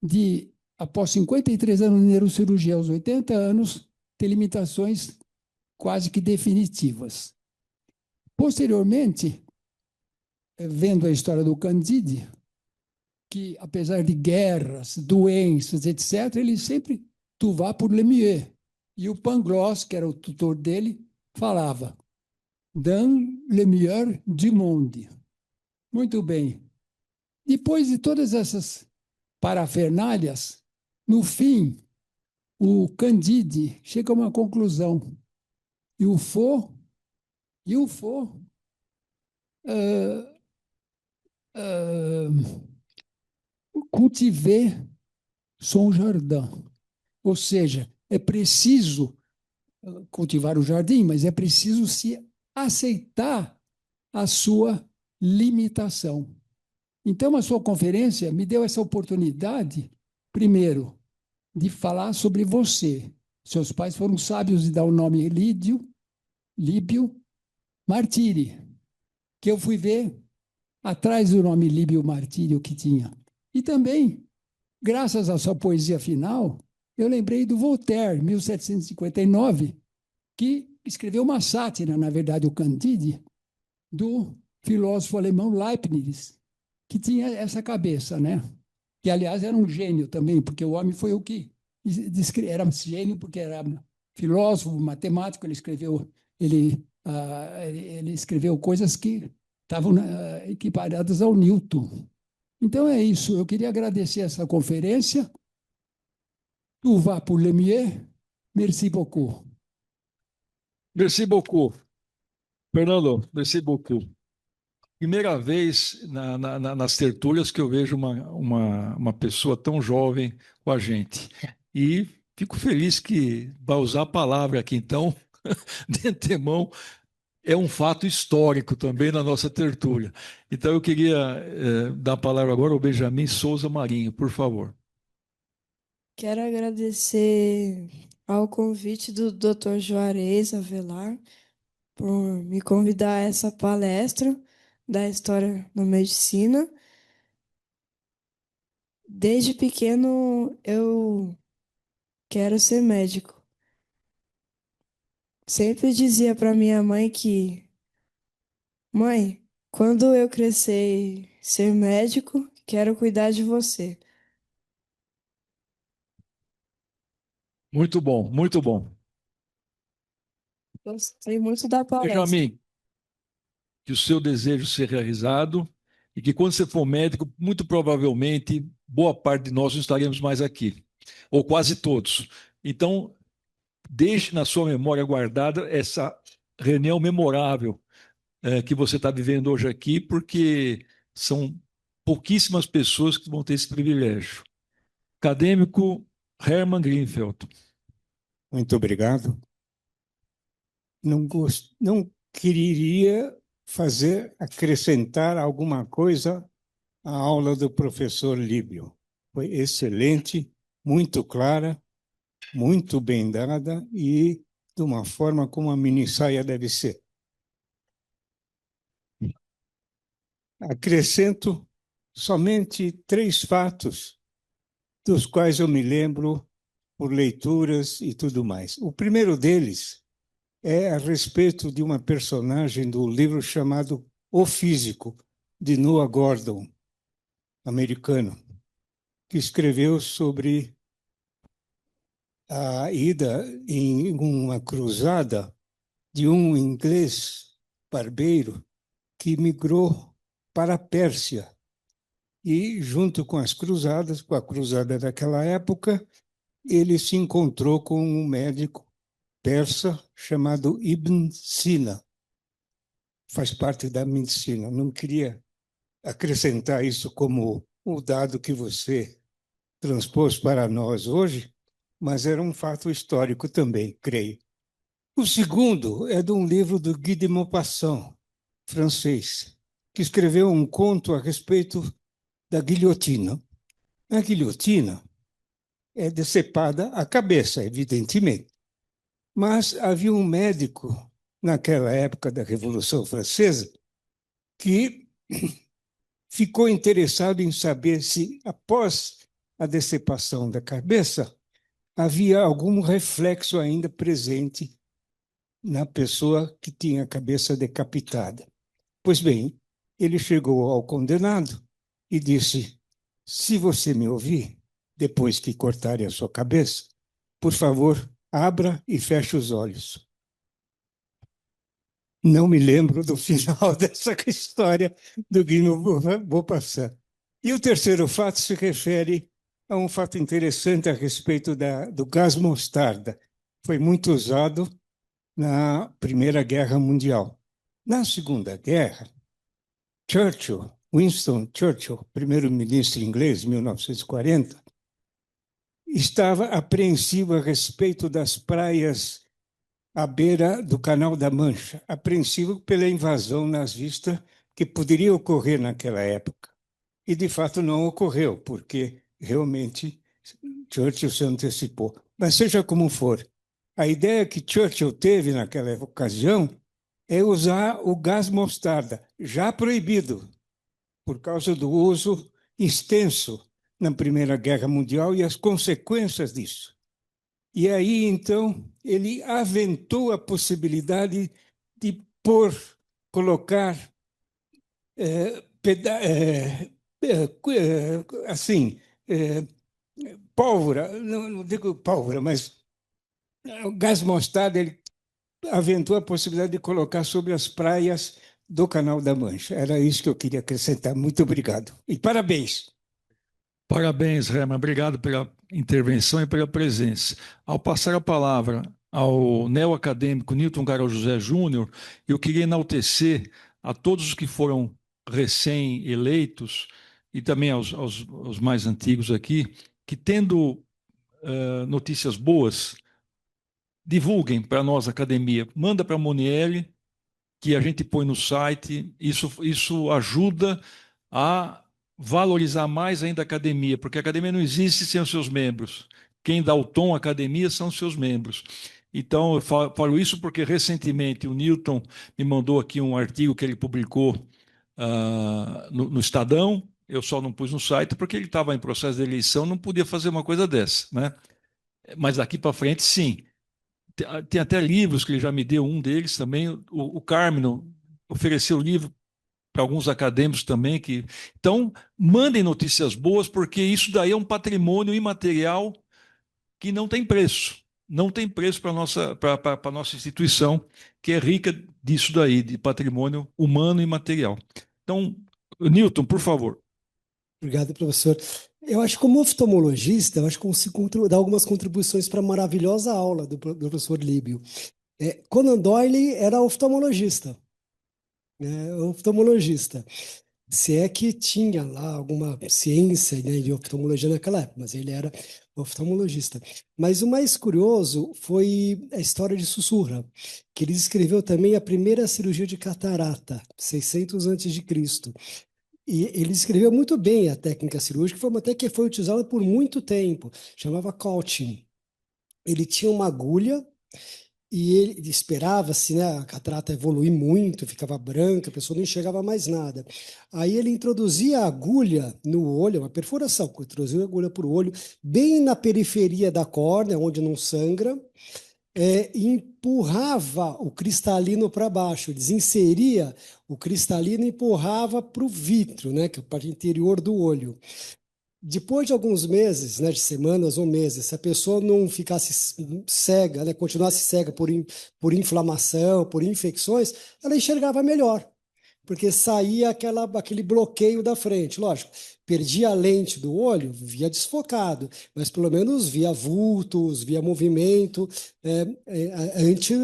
de, após 53 anos de neurocirurgia, aos 80 anos, ter limitações quase que definitivas. Posteriormente, vendo a história do Candide, que, apesar de guerras, doenças, etc., ele sempre tu vas pour le mieux. E o Pangloss, que era o tutor dele, falava dans le meilleur du monde. Muito bem. Depois de todas essas parafernálias, no fim, o Candide chega a uma conclusão. E o Faux cultiver son jardin. Ou seja, é preciso cultivar o jardim, mas é preciso se aceitar a sua limitação. Então, a sua conferência me deu essa oportunidade, primeiro, de falar sobre você. Seus pais foram sábios de dar o nome Líbio Martiri, que eu fui ver atrás do nome Líbio Martiri o que tinha. E também, graças à sua poesia final, eu lembrei do Voltaire, 1759, que escreveu uma sátira, na verdade, o Candide, do filósofo alemão Leibniz, que tinha essa cabeça, né? Que, aliás, era um gênio também, porque o homem foi o que era gênio, porque era filósofo, matemático, ele escreveu coisas que estavam equiparadas ao Newton. Então é isso, eu queria agradecer essa conferência. Tout va pour le mieux. Merci beaucoup. Merci beaucoup. Fernando, merci beaucoup. Primeira vez nas tertúlias que eu vejo uma pessoa tão jovem com a gente. E fico feliz que vai usar a palavra aqui, então, de antemão, é um fato histórico também na nossa tertúlia. Então, eu queria dar a palavra agora ao Benjamin Souza Marinho, por favor. Quero agradecer ao convite do Dr. Juarez Avelar por me convidar a essa palestra da história da medicina. Desde pequeno eu quero ser médico. Sempre dizia para minha mãe que, mãe, quando eu crescer e ser médico, quero cuidar de você. Muito bom, muito bom. Gostei muito da palestra. Benjamin, que o seu desejo seja realizado e que quando você for médico, muito provavelmente, boa parte de nós não estaremos mais aqui, ou quase todos. Então, deixe na sua memória guardada essa reunião memorável que você está vivendo hoje aqui, porque são pouquíssimas pessoas que vão ter esse privilégio. Acadêmico Hermann Greenfeld. Muito obrigado. Não queria acrescentar alguma coisa à aula do professor Líbio. Foi excelente, muito clara, muito bem dada e de uma forma como a minissaia deve ser. Acrescento somente 3 fatos, dos quais eu me lembro por leituras e tudo mais. O primeiro deles é a respeito de uma personagem do livro chamado O Físico, de Noah Gordon, americano, que escreveu sobre a ida em uma cruzada de um inglês barbeiro que migrou para a Pérsia. E, junto com as cruzadas, com a cruzada daquela época, ele se encontrou com um médico persa chamado Ibn Sina. Faz parte da medicina. Não queria acrescentar isso como o dado que você transpôs para nós hoje, mas era um fato histórico também, creio. O segundo é de um livro do Guy de Maupassant, francês, que escreveu um conto a respeito da guilhotina. A guilhotina é decepada a cabeça, evidentemente. Mas havia um médico, naquela época da Revolução Francesa, que ficou interessado em saber se, após a decepação da cabeça, havia algum reflexo ainda presente na pessoa que tinha a cabeça decapitada. Pois bem, ele chegou ao condenado e disse: se você me ouvir, depois que cortarem a sua cabeça, por favor, abra e feche os olhos. Não me lembro do final dessa história do Guy de Maupassant. E o terceiro fato se refere a um fato interessante a respeito do gás mostarda. Foi muito usado na Primeira Guerra Mundial. Na Segunda Guerra, Winston Churchill, primeiro-ministro inglês, em 1940, estava apreensivo a respeito das praias à beira do Canal da Mancha, apreensivo pela invasão nazista que poderia ocorrer naquela época. E, de fato, não ocorreu, porque realmente Churchill se antecipou. Mas, seja como for, a ideia que Churchill teve naquela ocasião é usar o gás mostarda, já proibido, por causa do uso extenso na Primeira Guerra Mundial e as consequências disso. E aí, então, ele aventou a possibilidade de colocar assim, pólvora, não digo pólvora, mas o gás mostarda, ele aventou a possibilidade de colocar sobre as praias do Canal da Mancha. Era isso que eu queria acrescentar. Muito obrigado. E parabéns. Parabéns, Herman. Obrigado pela intervenção e pela presença. Ao passar a palavra ao neoacadêmico Newton Carol José Júnior, eu queria enaltecer a todos os que foram recém-eleitos e também aos mais antigos aqui, que tendo notícias boas, divulguem para nós, academia. Manda para a Monielle, que a gente põe no site. Isso ajuda a valorizar mais ainda a academia, porque a academia não existe sem os seus membros. Quem dá o tom à academia são os seus membros. Então, eu falo isso porque recentemente o Newton me mandou aqui um artigo que ele publicou no Estadão. Eu só não pus no site porque ele estava em processo de eleição, não podia fazer uma coisa dessa, né? Mas daqui para frente, sim. Tem até livros que ele já me deu, um deles também. O Carmino ofereceu livro para alguns acadêmicos também. Então, mandem notícias boas, porque isso daí é um patrimônio imaterial que não tem preço. Não tem preço para a nossa instituição, que é rica disso daí, de patrimônio humano e material. Então, Newton, por favor. Obrigado, professor. Eu acho que, como oftalmologista, eu acho que consigo dar algumas contribuições para a maravilhosa aula do professor Líbio. Conan Doyle era oftalmologista. Se é que tinha lá alguma ciência, né, de oftalmologia naquela época, mas ele era oftalmologista. Mas o mais curioso foi a história de Sussurra, que ele escreveu também a primeira cirurgia de catarata, 600 a.C. E ele escreveu muito bem a técnica cirúrgica, foi uma técnica que foi utilizada por muito tempo, chamava Colting. Ele tinha uma agulha e ele esperava-se, né, a catarata evoluir muito, ficava branca, a pessoa não enxergava mais nada. Aí ele introduzia a agulha no olho, uma perfuração, introduzia a agulha para o olho, bem na periferia da córnea, onde não sangra, e empurrava o cristalino para baixo, desinseria o cristalino e empurrava para o vítreo, né, que é a parte interior do olho. Depois de alguns meses, né, de semanas ou meses, se a pessoa não ficasse cega, né, continuasse cega por inflamação, por infecções, ela enxergava melhor, porque saía aquele bloqueio da frente. Lógico, perdia a lente do olho, via desfocado, mas pelo menos via vultos, via movimento. Antes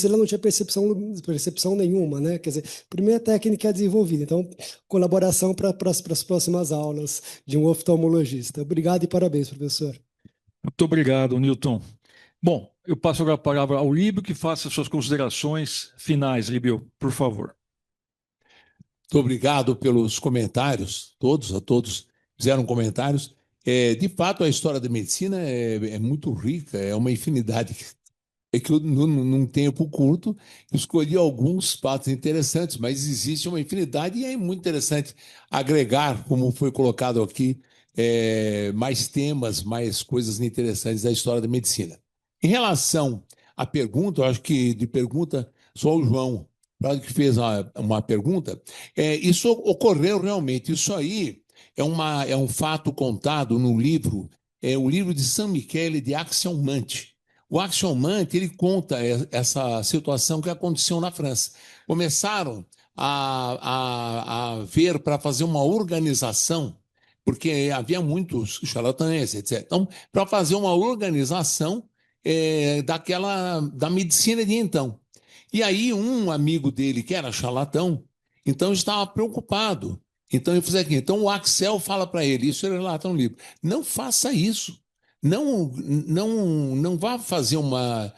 ela não tinha percepção nenhuma, né? Quer dizer, primeira técnica desenvolvida. Então, colaboração para as próximas aulas de um oftalmologista. Obrigado e parabéns, professor. Muito obrigado, Newton. Bom, eu passo agora a palavra ao Líbio, que faça suas considerações finais, Líbio, por favor. Muito obrigado pelos comentários, a todos fizeram comentários. De fato, a história da medicina é muito rica, é uma infinidade. É que eu, num tempo curto, escolhi alguns fatos interessantes, mas existe uma infinidade e é muito interessante agregar, como foi colocado aqui, mais temas, mais coisas interessantes da história da medicina. Em relação à pergunta, eu acho que de pergunta só o João que fez uma pergunta, isso ocorreu realmente. Isso aí é um fato contado no livro, o livro de San Michele de Axiomanti. O Axiomanti, ele conta essa situação que aconteceu na França. Começaram a ver para fazer uma organização, porque havia muitos charlatães, etc. Então, para fazer uma organização da medicina de então. E aí um amigo dele, que era charlatão, então estava preocupado. Então ele fez aqui. Então o Axel fala para ele, isso ele relata no livro, não faça isso. Não vá fazer uma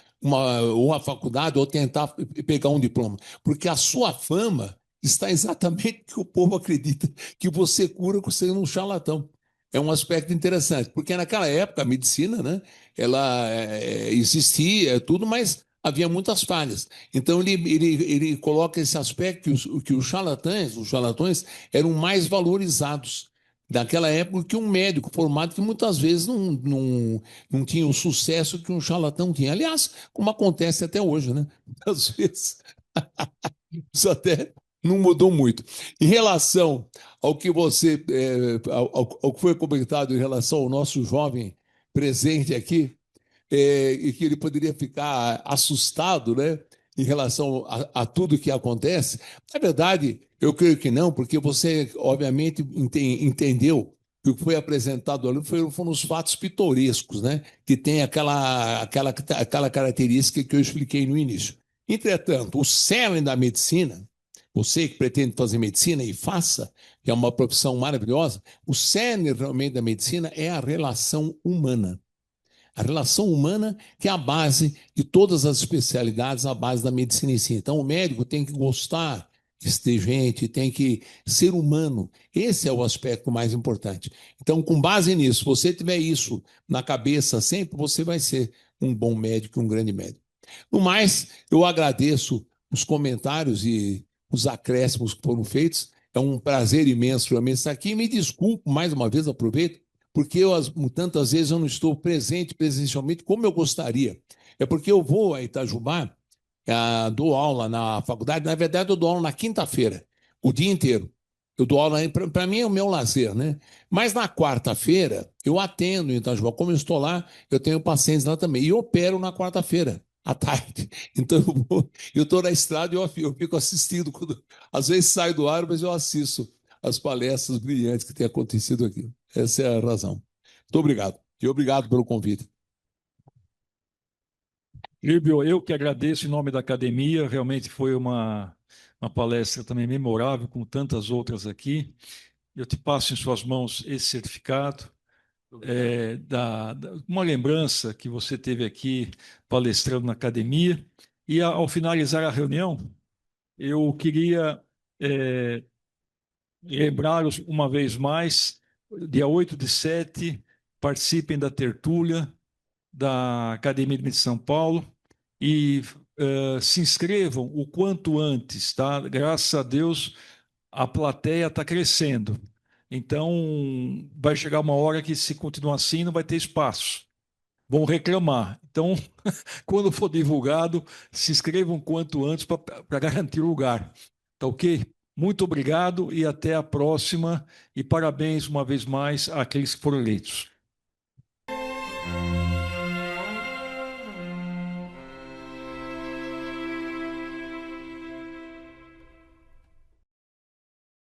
faculdade ou tentar pegar um diploma, porque a sua fama está exatamente que o povo acredita que você cura com sendo um charlatão. É um aspecto interessante, porque naquela época a medicina, né, ela existia, tudo, mas havia muitas falhas. Então ele coloca esse aspecto que os charlatões eram mais valorizados daquela época que um médico formado que muitas vezes não tinha o sucesso que um charlatão tinha. Aliás, como acontece até hoje, né? Às vezes isso até não mudou muito. Em relação ao que ao que foi comentado em relação ao nosso jovem presente aqui, e que ele poderia ficar assustado, né, em relação a tudo que acontece. Na verdade, eu creio que não, porque você, obviamente, entendeu que o que foi apresentado ali foram os fatos pitorescos, né, que tem aquela característica que eu expliquei no início. Entretanto, o cerne da medicina, você que pretende fazer medicina e faça, que é uma profissão maravilhosa, o cerne realmente da medicina é a relação humana. A relação humana que é a base de todas as especialidades, a base da medicina em si. Então, o médico tem que gostar de ser gente, tem que ser humano. Esse é o aspecto mais importante. Então, com base nisso, se você tiver isso na cabeça sempre, você vai ser um bom médico, um grande médico. No mais, eu agradeço os comentários e os acréscimos que foram feitos. É um prazer imenso realmente estar aqui. Me desculpo, mais uma vez, aproveito, porque tantas vezes eu não estou presente presencialmente como eu gostaria. É porque eu vou a Itajubá, dou aula na faculdade, na verdade eu dou aula na quinta-feira, o dia inteiro. Eu dou aula, para mim é o meu lazer, né? Mas na quarta-feira eu atendo em Itajubá. Como eu estou lá, eu tenho pacientes lá também. E eu opero na quarta-feira, à tarde. Então eu estou na estrada e eu fico assistindo. Às vezes saio do ar, mas eu assisto as palestras brilhantes que têm acontecido aqui. Essa é a razão. Muito obrigado. E obrigado pelo convite. Líbio, eu que agradeço em nome da academia, realmente foi uma palestra também memorável, como tantas outras aqui. Eu te passo em suas mãos esse certificado, uma lembrança que você teve aqui palestrando na academia. E ao finalizar a reunião, eu queria lembrar-os uma vez mais, dia 8/7, participem da tertúlia da Academia de Medicina de São Paulo e se inscrevam o quanto antes, tá? Graças a Deus, a plateia está crescendo. Então, vai chegar uma hora que, se continuar assim, não vai ter espaço. Vão reclamar. Então, quando for divulgado, se inscrevam quanto antes para garantir o lugar. Tá ok? Muito obrigado e até a próxima. E parabéns uma vez mais àqueles que foram eleitos.